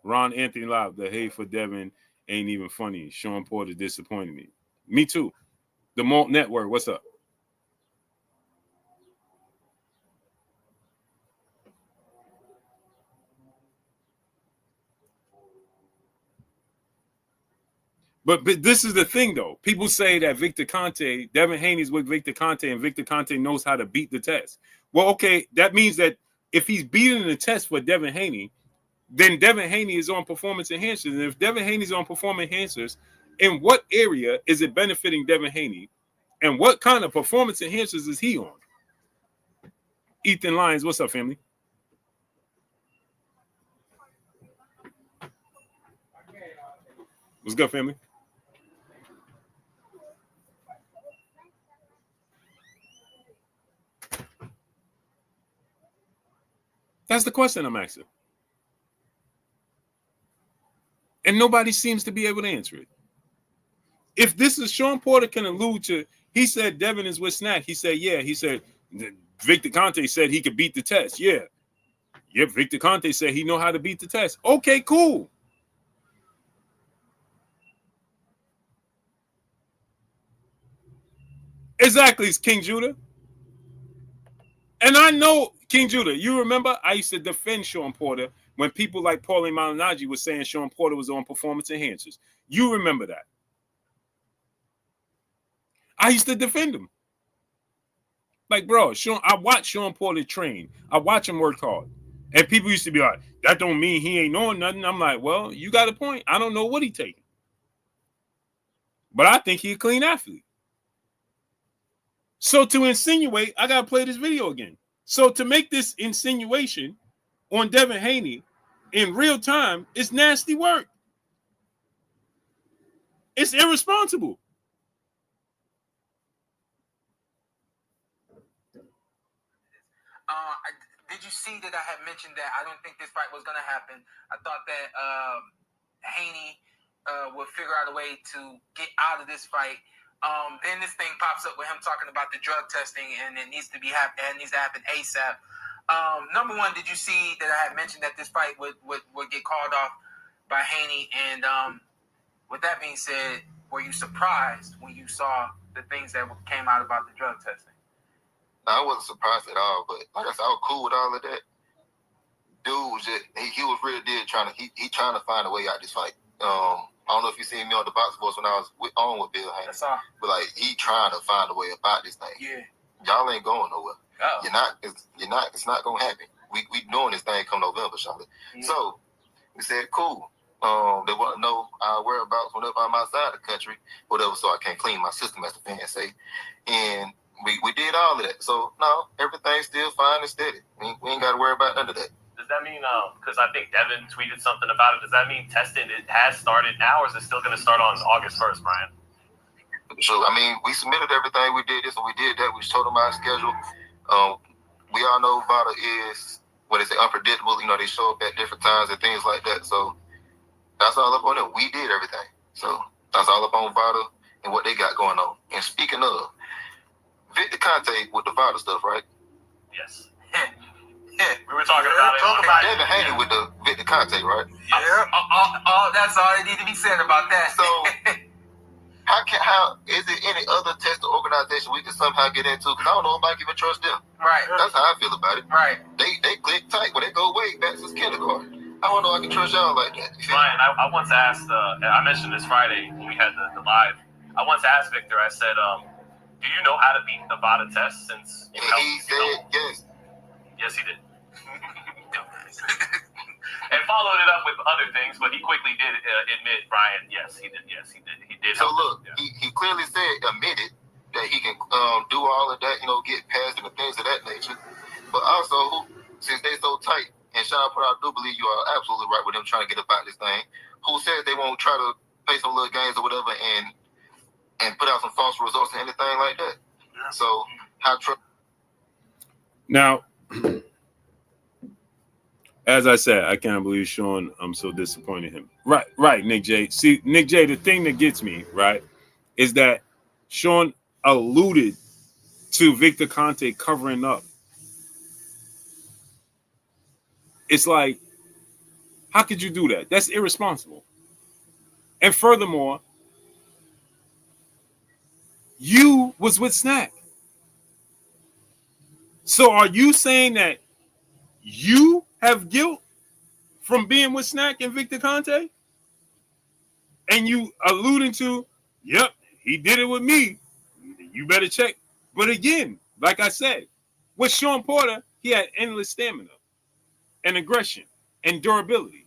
[SPEAKER 1] Ron Anthony Live, the hate for Devin ain't even funny. Shawn Porter disappointed me. Me too. The Malt Network, what's up? But this is the thing, though. People say that Victor Conte, Devin Haney's with Victor Conte, and Victor Conte knows how to beat the test. Well, okay, that means that if he's beating the test for Devin Haney, then Devin Haney is on performance enhancers. And if Devin Haney's on performance enhancers, in what area is it benefiting Devin Haney? And what kind of performance enhancers is he on? Ethan Lyons, what's up, family? What's good, family? That's the question I'm asking. And nobody seems to be able to answer it. If this is Shawn Porter can allude to, he said Devin is with Snack. He said, yeah. He said Victor Conte said he could beat the test. Yeah. Yep, Victor Conte said he know how to beat the test. Okay, cool. Exactly, King Judah. And I know, King Judah, you remember I used to defend Shawn Porter when people like Paulie Malignaggi was saying Shawn Porter was on performance enhancers. You remember that. I used to defend him. Like, bro, I watch Shawn Porter train. I watch him work hard. And people used to be like, that don't mean he ain't knowing nothing. I'm like, well, you got a point. I don't know what he taking. But I think he a clean athlete. So to insinuate, I got to play this video again. So to make this insinuation on Devin Haney in real time is nasty work. It's irresponsible.
[SPEAKER 2] Did you see that I had mentioned that I don't think this fight was going to happen? I thought that Haney would figure out a way to get out of this fight. Then this thing pops up with him talking about the drug testing, and it needs to happen ASAP. Number one, did you see that I had mentioned that this fight would get called off by Haney? And with that being said, were you surprised when you saw the things that came out about the drug testing?
[SPEAKER 3] I wasn't surprised at all, but like I said, I was cool with all of that. Dude was just he was really trying to find a way out this fight. I don't know if you seen me on the Box Force when I was on with Bill Haney, but like he trying to find a way about this thing. Yeah, y'all ain't going nowhere. Oh. You're not. It's not gonna happen. We doing this thing come November, Charlotte. Yeah. So we said cool. They want to know our whereabouts whenever I'm outside the country, whatever, so I can't clean my system, as the fans say, and. We did all of that. So, no, everything's still fine and steady. We ain't got to worry about none of that.
[SPEAKER 4] Does that mean, because I think Devin tweeted something about it, does that mean testing it has started now, or is it still going to start on August 1st, Brian?
[SPEAKER 3] So, I mean, we submitted everything. We did this and we did that. We told them our schedule. We all know VADA is, unpredictable. You know, they show up at different times and things like that. So, that's all up on them. We did everything. So, that's all up on VADA and what they got going on. And speaking of, Victor Conte with the VADA stuff, right?
[SPEAKER 4] Yes. We were talking about it.
[SPEAKER 3] Devin Haney with the Victor Conte, right?
[SPEAKER 2] Yeah. That's all that need to be said about that.
[SPEAKER 3] So, how is it any other testing organization we can somehow get into? Because I don't know if I can even trust them.
[SPEAKER 2] Right.
[SPEAKER 3] That's how I feel about it.
[SPEAKER 2] Right.
[SPEAKER 3] They click tight when they go way back since kindergarten. I don't know if I can trust y'all like that.
[SPEAKER 4] Ryan, I once asked, I mentioned this Friday when we had the live. I once asked Victor, I said, do you know how to beat the VADA test since
[SPEAKER 3] he said yes.
[SPEAKER 4] Yes, he did. And followed it up with other things, but he quickly did admit, Brian, yes, he did. Yes, he did. He did.
[SPEAKER 3] So look, he clearly admitted that he can do all of that, get past and the things of that nature. But also, since they so tight, and Shawn Porter, I do believe you are absolutely right with them trying to get about this thing. Who says they won't try to play some little games or whatever and put out some false results or anything like that. Yeah. So,
[SPEAKER 1] now, as I said, I can't believe Shawn. I'm so disappointed in him. Right, Nick J. See, Nick J, the thing that gets me, right, is that Shawn alluded to Victor Conte covering up. It's like How could you do that? That's irresponsible. And furthermore, you was with Snack. So are you saying that you have guilt from being with Snack and Victor Conte? And you alluding to, yep, he did it with me. You better check. But again, like I said, with Shawn Porter, he had endless stamina and aggression and durability.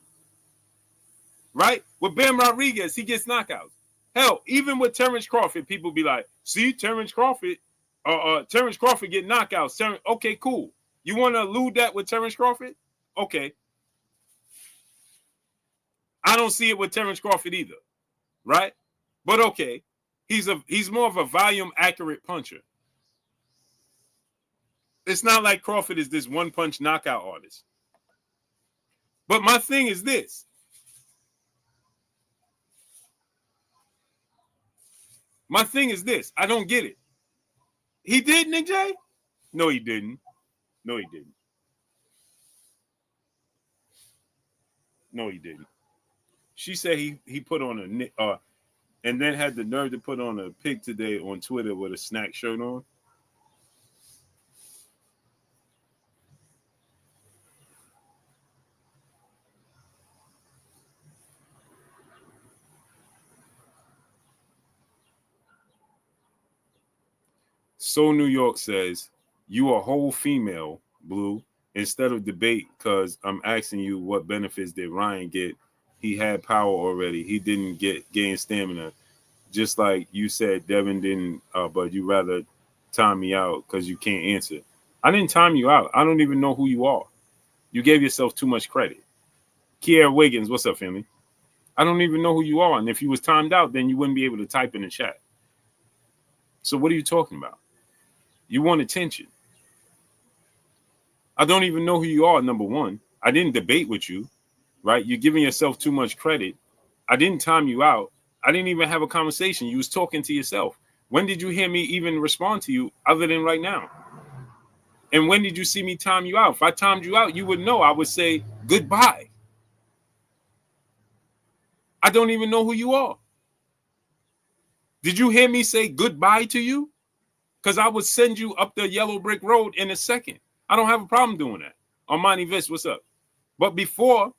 [SPEAKER 1] Right? With Bam Rodriguez, he gets knockouts. Hell, even with Terrence Crawford, people be like, see, Terrence Crawford get knockouts. Okay, cool. You want to allude that with Terrence Crawford? Okay. I don't see it with Terrence Crawford either. Right? But okay. He's more of a volume accurate puncher. It's not like Crawford is this one punch knockout artist. But my thing is this. I don't get it. He did, Nick J? No, he didn't. No, he didn't. No, he didn't. She said he put on a and then had the nerve to put on a pic today on Twitter with a Snack shirt on. So New York says, you a whole female, Blue, instead of debate, because I'm asking you what benefits did Ryan get. He had power already. He didn't gain stamina. Just like you said, Devin didn't, but you rather time me out because you can't answer. I didn't time you out. I don't even know who you are. You gave yourself too much credit. Kiera Wiggins, what's up, family? I don't even know who you are. And if you was timed out, then you wouldn't be able to type in the chat. So what are you talking about? You want attention. I don't even know who you are, number one. I didn't debate with you, right? You're giving yourself too much credit. I didn't time you out. I didn't even have a conversation. You was talking to yourself. When did you hear me even respond to you other than right now? And when did you see me time you out? If I timed you out, you would know. I would say goodbye. I don't even know who you are. Did you hear me say goodbye to you? Because I would send you up the yellow brick road in a second. I don't have a problem doing that. Armani Viss, what's up? But before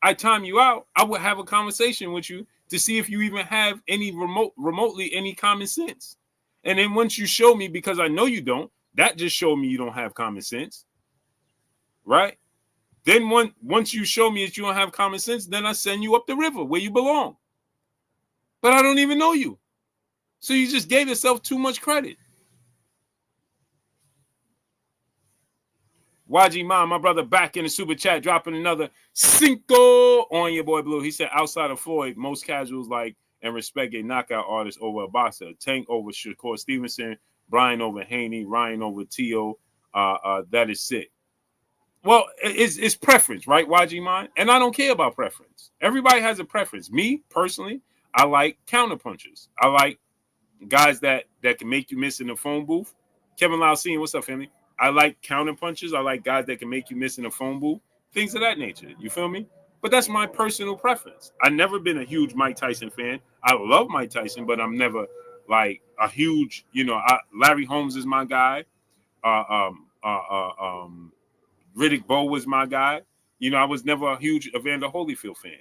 [SPEAKER 1] I time you out, I would have a conversation with you to see if you even have any remotely any common sense. And then once you show me, because I know you don't, that just showed me you don't have common sense. Right? Then once you show me that you don't have common sense, then I send you up the river where you belong. But I don't even know you. So you just gave yourself too much credit. YG Mom, my brother, back in the super chat, dropping another cinco on your boy Blue. He said, outside of Floyd, most casuals like and respect a knockout artist over a boxer. Tank over Shakur Stevenson, Brian over Haney, Ryan over T.O. That is sick. Well, it's preference, right, YG Mom? And I don't care about preference. Everybody has a preference. Me, personally, I like counterpunchers. I like guys that can make you miss in the phone booth. Kevin Lausine, what's up, family? I like counter punches. I like guys that can make you miss in a phone booth. Things of that nature. You feel me? But that's my personal preference. I've never been a huge Mike Tyson fan. I love Mike Tyson, but I'm never like a huge, Larry Holmes is my guy. Riddick Bowe was my guy. I was never a huge Evander Holyfield fan.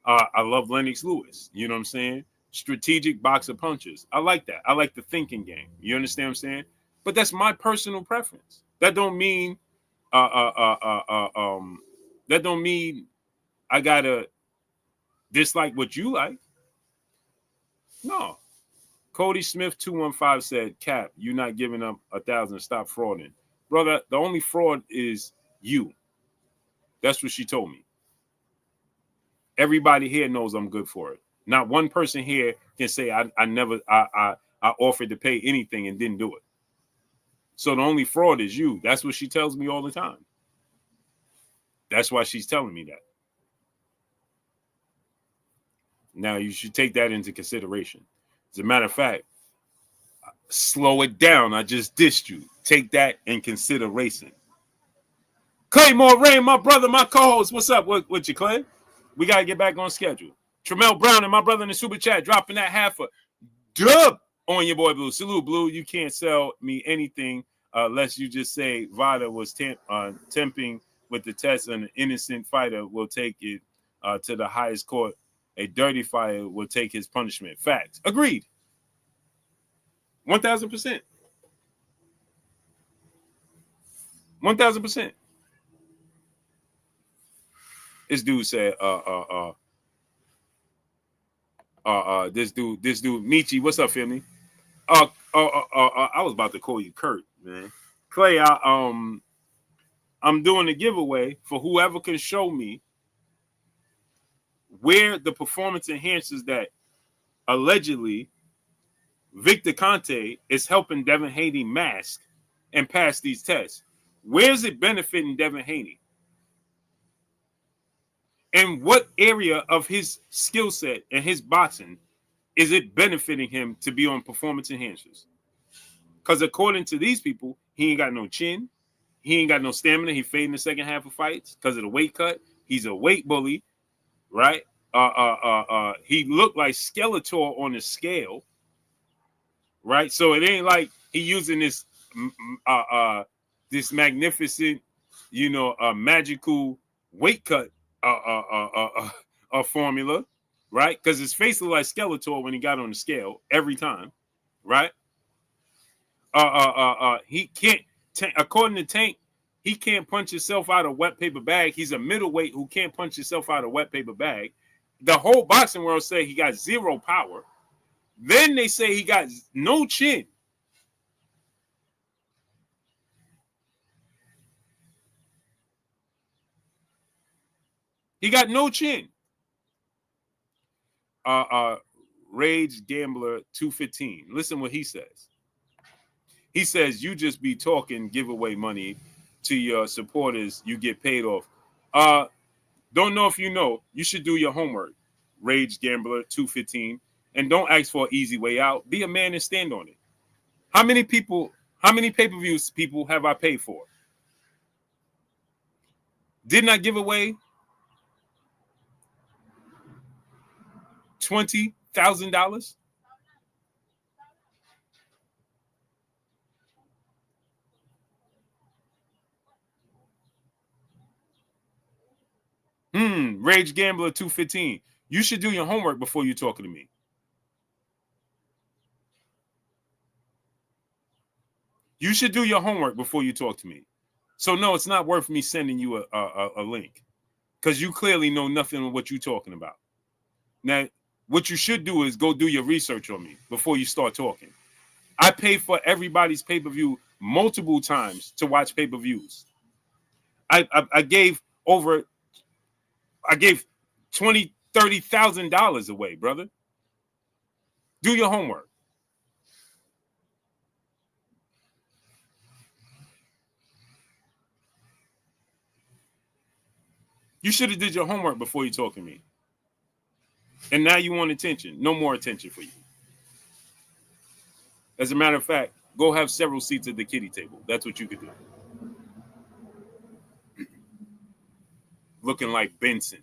[SPEAKER 1] I love Lennox Lewis. You know what I'm saying? Strategic boxer punches. I like that. I like the thinking game. You understand what I'm saying? But that's my personal preference. That don't mean that don't mean I gotta dislike what you like. No. Cody Smith 215 said, Cap, you not giving up 1,000. Stop frauding. Brother, the only fraud is you. That's what she told me. Everybody here knows I'm good for it. Not one person here can say I offered to pay anything and didn't do it. So the only fraud is you. That's what she tells me all the time. That's why she's telling me that. Now, you should take that into consideration. As a matter of fact, slow it down. I just dissed you. Take that in consideration. Clay Moraine, my brother, my co-host. What's up with you, Clay? We got to get back on schedule. Tremel Brown and my brother in the super chat dropping that half a dub on your boy Blue. Salute, Blue. You can't sell me anything unless you just say Vada was temping with the test, and an innocent fighter will take it to the highest court. A dirty fighter will take his punishment. Facts. Agreed. 1,000%. 1,000%. This dude said, this dude, Michi, what's up, family? I was about to call you Kurt, man. Clay, I'm doing a giveaway for whoever can show me where the performance enhancers that allegedly Victor Conte is helping Devin Haney mask and pass these tests. Where's it benefiting Devin Haney? And what area of his skill set and his boxing is it benefiting him to be on performance enhancers? Because according to these people, he ain't got no chin. He ain't got no stamina. He fading the second half of fights because of the weight cut. He's a weight bully, right? He looked like Skeletor on the scale, right? So it ain't like he using this this magnificent, magical weight cut formula, right? Because his face looked like Skeletor when he got on the scale every time, right? He can't, according to Tank, he can't punch himself out of wet paper bag. He's a middleweight who can't punch himself out of wet paper bag. The whole boxing world say he got zero power. Then they say he got no chin. He got no chin. Rage Gambler 215. Listen what he says. He says, you just be talking giveaway money to your supporters. You get paid off. Don't know if you know. You should do your homework. Rage Gambler 215. And don't ask for an easy way out. Be a man and stand on it. How many pay-per-views people have I paid for? Didn't I give away $20,000? Rage Gambler 215. You should do your homework before you're talking to me. You should do your homework before you talk to me. So no, it's not worth me sending you a link because you clearly know nothing of what you're talking about. Now, what you should do is go do your research on me before you start talking. I pay for everybody's pay-per-view multiple times to watch pay-per-views. I gave $20,000, $30,000 away, brother. Do your homework. You should have did your homework before you talk to me. And now you want attention. No more attention for you. As a matter of fact, go have several seats at the kiddie table. That's what you could do. Looking like Benson.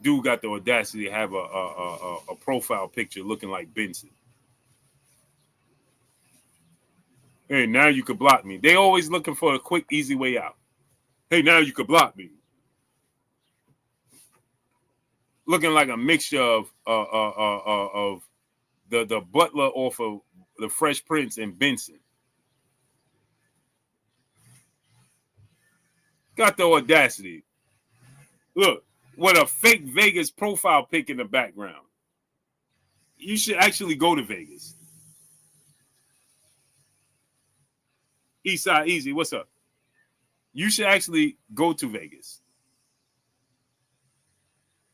[SPEAKER 1] Dude got the audacity to have a profile picture looking like Benson. Hey, now you could block me. They always looking for a quick, easy way out. Hey, now you could block me. Looking like a mixture of the butler off of the Fresh Prince and Benson. Got the audacity. Look, with a fake Vegas profile pic in the background. You should actually go to Vegas. Eastside Easy, what's up? You should actually go to Vegas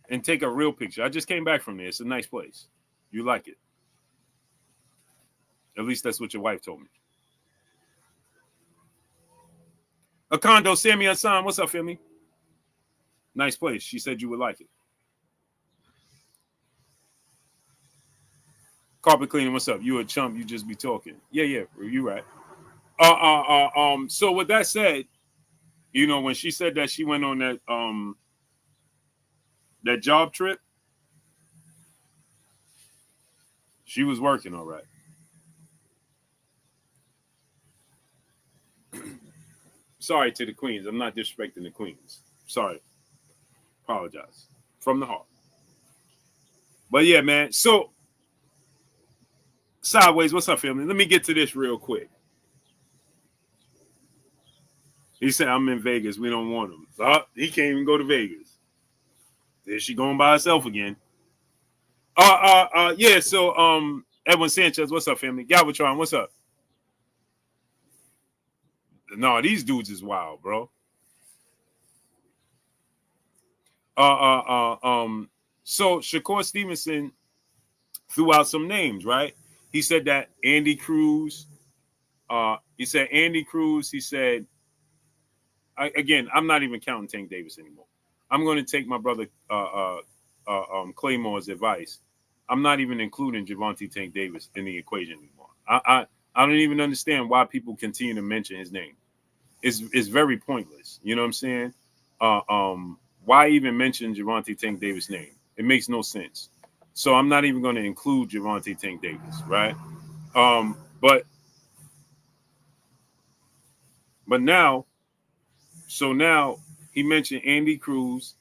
[SPEAKER 1] and take a real picture. I just came back from there. It's a nice place. You like it. At least that's what your wife told me. A condo, Sammy Hassan. What's up, family? Nice place. She said you would like it. Carpet cleaning, what's up? You a chump, you just be talking. Yeah, you right. So with that said, you know, when she said that she went on that job trip, she was working all right. Sorry to the queens. I'm not disrespecting the queens. Sorry. Apologize. From the heart. But yeah, man. So, Sideways, what's up, family? Let me get to this real quick. He said, I'm in Vegas. We don't want him. He can't even go to Vegas. There she going by herself again. Yeah, so Edwin Sanchez, what's up, family? Galvatron, what's up? No, these dudes is wild, bro. So Shakur Stevenson threw out some names, right? He said that Andy Cruz. He said Andy Cruz. He said, again, I'm not even counting Tank Davis anymore. I'm going to take my brother Claymore's advice. I'm not even including Gervonta Tank Davis in the equation anymore. I don't even understand why people continue to mention his name. It's very pointless. You know what I'm saying? Why even mention Gervonta Tank Davis' name? It makes no sense. So I'm not even going to include Gervonta Tank Davis, right? But now, so now he mentioned Andy Cruz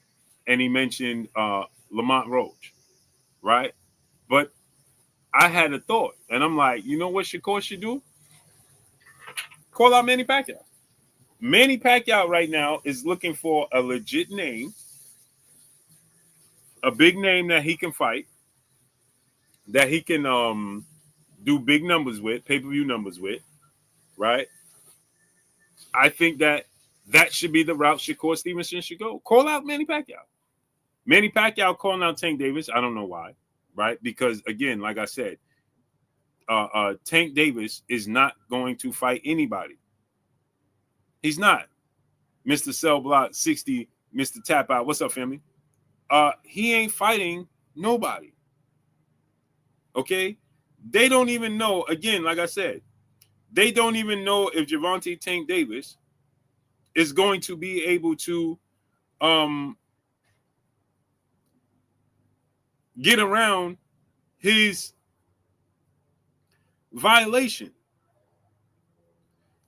[SPEAKER 1] and he mentioned Lamont Roach, right? But I had a thought, and I'm like, you know what Shakur should do? Call out Manny Pacquiao. Manny Pacquiao right now is looking for a legit name, a big name that he can fight, that he can do big numbers with, pay-per-view numbers with, right? I think that should be the route Shakur Stevenson should go. Call out Manny Pacquiao. Manny Pacquiao calling out Tank Davis. I don't know why, right? Because again, like I said, Tank Davis is not going to fight anybody. He's not. Mr. Cell Block 60, Mr. Tap Out. What's up, family? He ain't fighting nobody. Okay? They don't even know, again, like I said, they don't even know if Gervonta Tank Davis is going to be able to get around his violation.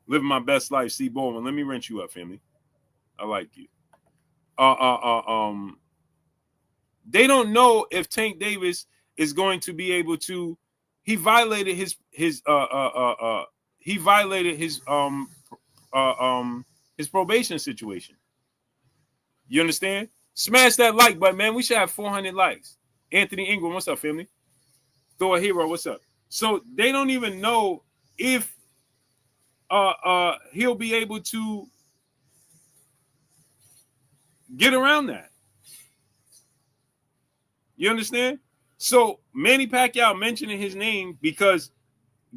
[SPEAKER 1] Living my best life, C. Bowman. Let me rent you up, family. I like you. They don't know if Tank Davis is going to be able to. He violated his probation situation. You understand? Smash that like button, man. We should have 400 likes. Anthony Ingram, what's up, family? Thor Hero, what's up? So they don't even know if he'll be able to get around that. You understand? So Manny Pacquiao mentioning his name because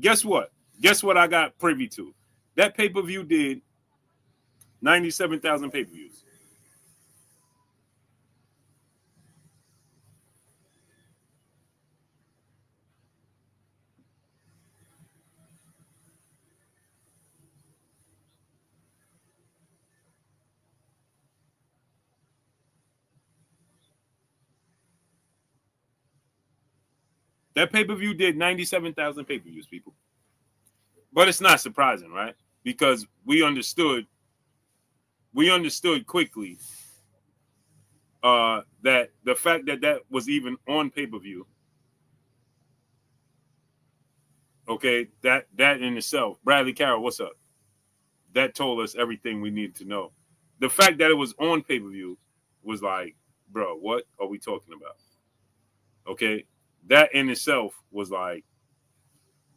[SPEAKER 1] guess what? Guess what I got privy to? That pay-per-view did 97,000 pay-per-views. That pay-per-view did 97,000 pay-per-views, people. But it's not surprising, right? Because we understood quickly that the fact that was even on pay-per-view, okay, that in itself, Bradley Carroll, what's up? That told us everything we needed to know. The fact that it was on pay-per-view was like, bro, what are we talking about? Okay, that in itself was like,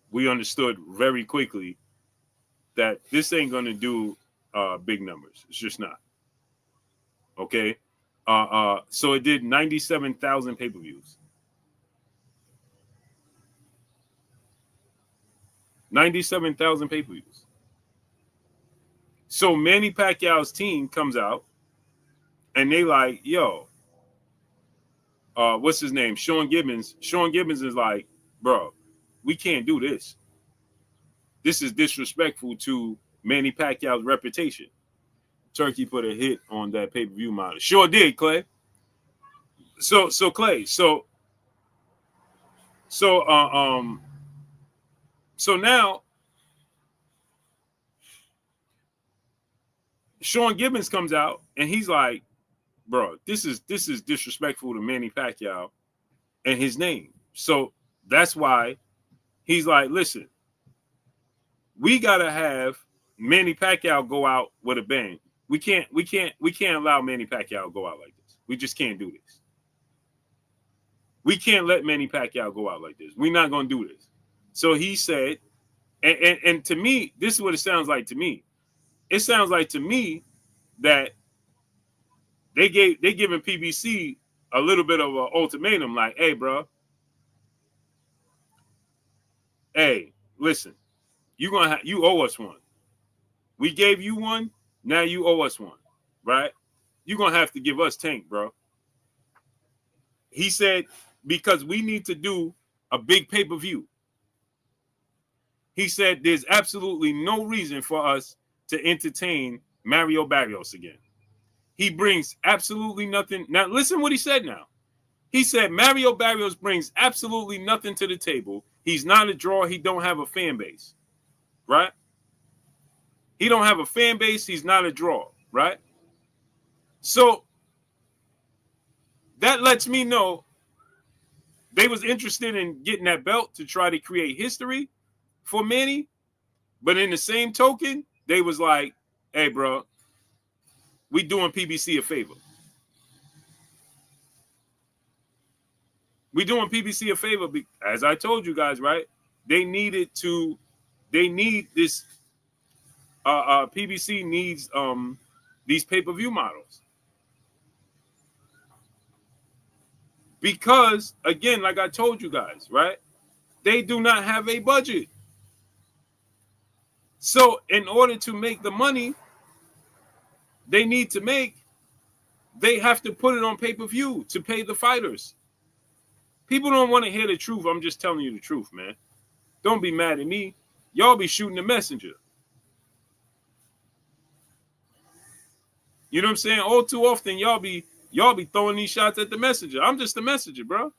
[SPEAKER 1] we understood very quickly that this ain't gonna do big numbers. It's just not. Okay, so it did 97,000 pay-per-views. 97,000 pay-per-views. So Manny Pacquiao's team comes out and they like, yo, what's his name? Shawn Gibbons. Shawn Gibbons is like, bro, we can't do this. This is disrespectful to Manny Pacquiao's reputation. Turkey put a hit on that pay-per-view model. Sure did, Clay. So Clay, so now Sean Gibbons comes out and he's like, bro, this is disrespectful to Manny Pacquiao and his name. So that's why he's like, listen, we gotta have Manny Pacquiao go out with a bang. We can't allow Manny Pacquiao to go out like this. We just can't do this. We can't let Manny Pacquiao go out like this. We're not gonna do this. So he said, and to me, this is what it sounds like to me. It sounds like to me that they giving PBC a little bit of an ultimatum, like, hey, bro, hey, listen, you owe us one. We gave you one, now you owe us one, right? You're gonna have to give us Tank, bro. He said, because we need to do a big pay-per-view. He said there's absolutely no reason for us to entertain Mario Barrios again. He brings absolutely nothing. Now, listen what he said now. He said Mario Barrios brings absolutely nothing to the table. He's not a draw. He don't have a fan base, right? He don't have a fan base. He's not a draw, right? So that lets me know they was interested in getting that belt to try to create history for Manny. But in the same token, they was like, hey, bro, we doing PBC a favor. We doing PBC a favor, as I told you guys, right? They need this, PBC needs these pay-per-view models. Because, again, like I told you guys, right? They do not have a budget. So in order to make the money they need to make, they have to put it on pay-per-view to pay the fighters. People don't want to hear the truth. I'm just telling you the truth, man. Don't be mad at me. Y'all be shooting the messenger. You know what I'm saying? All too often, y'all be throwing these shots at the messenger. I'm just the messenger, bro.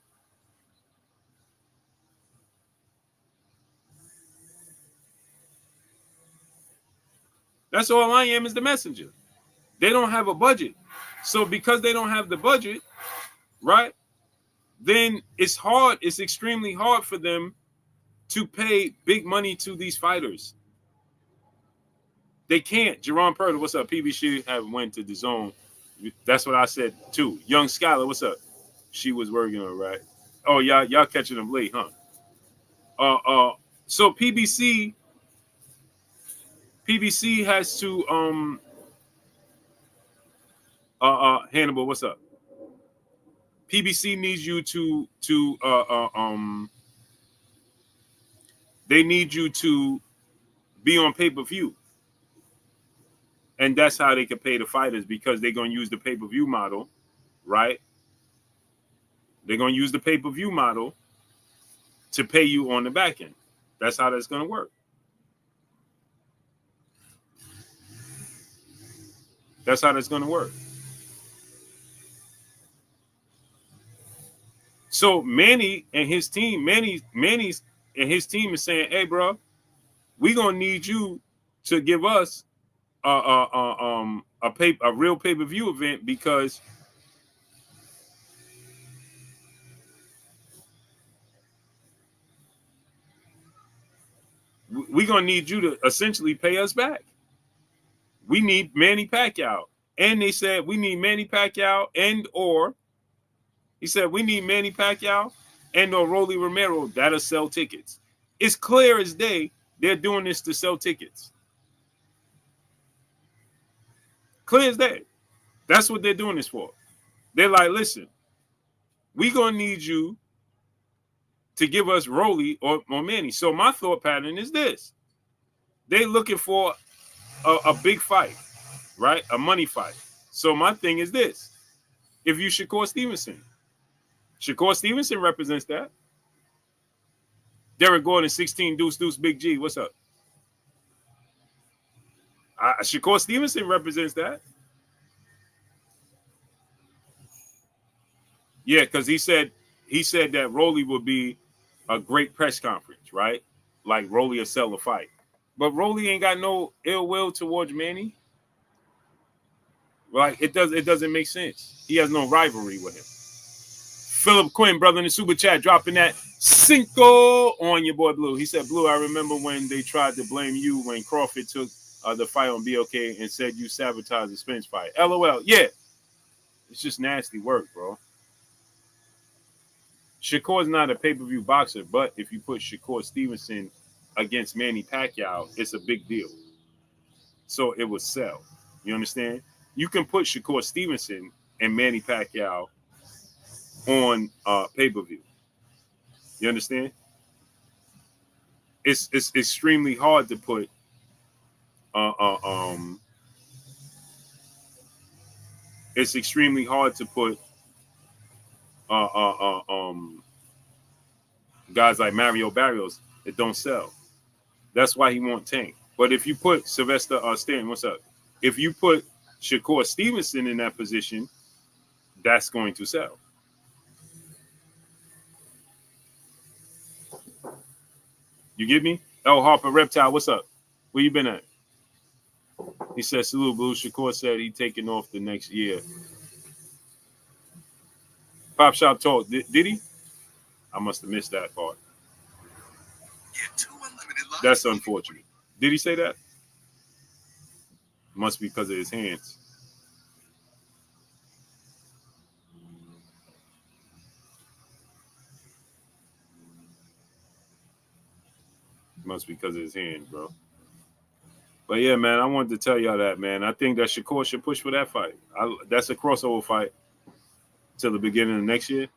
[SPEAKER 1] That's all I am, is the messenger. They don't have a budget. So because they don't have the budget, right, then it's hard. It's extremely hard for them to pay big money to these fighters. They can't. Jerron Purdy, what's up? PBC have went to the zone. That's what I said too. Young Skylar, what's up? She was working on, right? Oh, y'all catching them late, huh? So PBC has to Hannibal, what's up? PBC needs you to they need you to be on pay-per-view. And that's how they can pay the fighters, because they're going to use the pay-per-view model, right? They're going to use the pay-per-view model to pay you on the back end. That's how that's going to work. That's how that's going to work. So Manny and his team, Manny's and his team is saying, hey, bro, we're going to need you to give us a real pay-per-view event, because we're going to need you to essentially pay us back. We need Manny Pacquiao. And they said we need Manny Pacquiao he said we need Manny Pacquiao and or Rolly Romero that'll sell tickets. It's clear as day they're doing this to sell tickets. Clear as day. That's what they're doing this for. They're like, listen, we're going to need you to give us Rolly or Manny. So my thought pattern is this. They're looking for a big fight, right? A money fight. So my thing is this. If you Shakur Stevenson represents that. Derek Gordon, 16 Deuce Big G. What's up? Shakur Stevenson represents that. Yeah, because he said that Rolly would be a great press conference, right? Like Rolly will sell a fight. But Rolly ain't got no ill will towards Manny. Like it doesn't make sense. He has no rivalry with him. Philip Quinn, brother in the super chat, dropping that cinco on your boy Blue. He said, Blue, I remember when they tried to blame you when Crawford took the fight on BOK and said you sabotaged the Spence fight. LOL. Yeah. It's just nasty work, bro. Shakur's not a pay-per-view boxer, but if you put Shakur Stevenson against Manny Pacquiao, it's a big deal. So it would sell. You understand? You can put Shakur Stevenson and Manny Pacquiao on pay-per-view. You understand? It's extremely hard to put it's extremely hard to put guys like Mario Barrios. It don't sell. That's why he won't tank. But if you put Sylvester Stanton, what's up? If you put Shakur Stevenson in that position, that's going to sell. You get me? Oh, Harper Reptile, what's up? Where you been at? He said, salute, Blue. Shakur said he taking off the next year. Pop Shop Talk, did he? I must have missed that part. That's unfortunate. Did he say that? Must be because of his hands. Must be because of his hands, bro. But yeah, man, I wanted to tell y'all that, man. I think that Shakur should push for that fight. That's a crossover fight till the beginning of next year.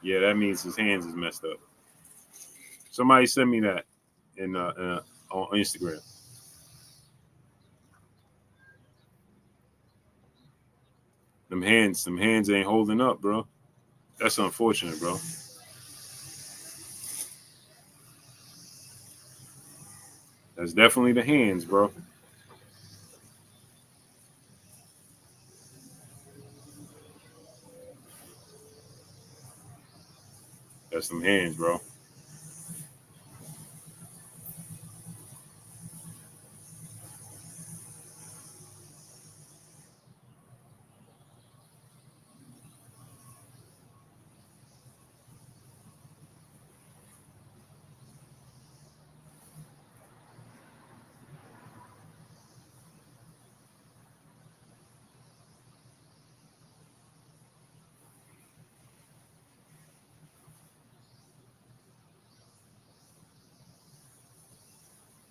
[SPEAKER 1] Yeah, that means his hands is messed up. Somebody send me that on Instagram. Them hands ain't holding up, bro. That's unfortunate, bro. That's definitely the hands, bro. That's some hands, bro.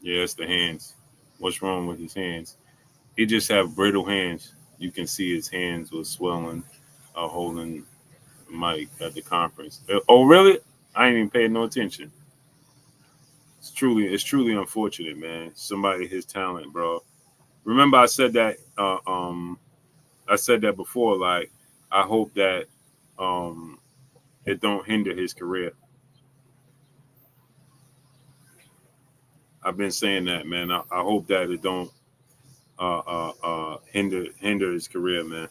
[SPEAKER 1] Yeah, it's the hands. What's wrong with his hands? He just have brittle hands. You can see his hands was swelling, holding the mic at the conference. Oh, really? I ain't even paying no attention. It's truly unfortunate, man. Somebody his talent, bro. Remember, I said that. I said that before. Like, I hope that it don't hinder his career. I've been saying that, man. I hope that it don't hinder his career, man.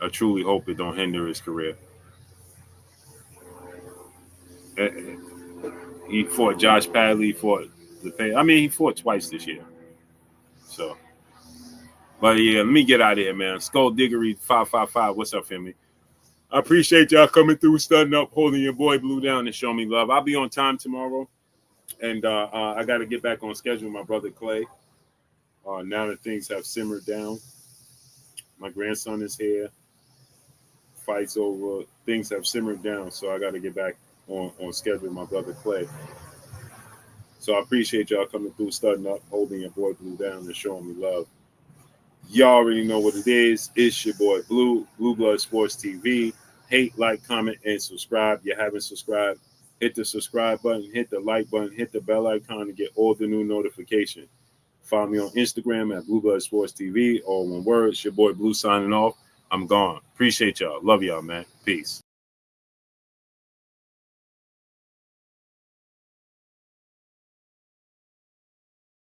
[SPEAKER 1] I truly hope it don't hinder his career. He fought Josh Padley, fought the pay. I mean, he fought twice this year. So, but yeah, let me get out of here, man. Skull Diggery 555. What's up, family? I appreciate y'all coming through, studying up, holding your boy Blue down, and showing me love. I'll be on time tomorrow, and I got to get back on schedule with my brother Clay. Now that things have simmered down, my grandson is here. Fights over. Things have simmered down, so I got to get back on schedule with my brother Clay. So I appreciate y'all coming through, studying up, holding your boy Blue down, and showing me love. Y'all already know what it is. It's your boy Blue Blood Sports TV. Hate, like, comment, and subscribe. If you haven't subscribed, hit the subscribe button, hit the like button, hit the bell icon to get all the new notifications. Follow me on Instagram at Blue Blood Sports TV. All one word. It's your boy Blue signing off. I'm gone. Appreciate y'all. Love y'all, man. Peace.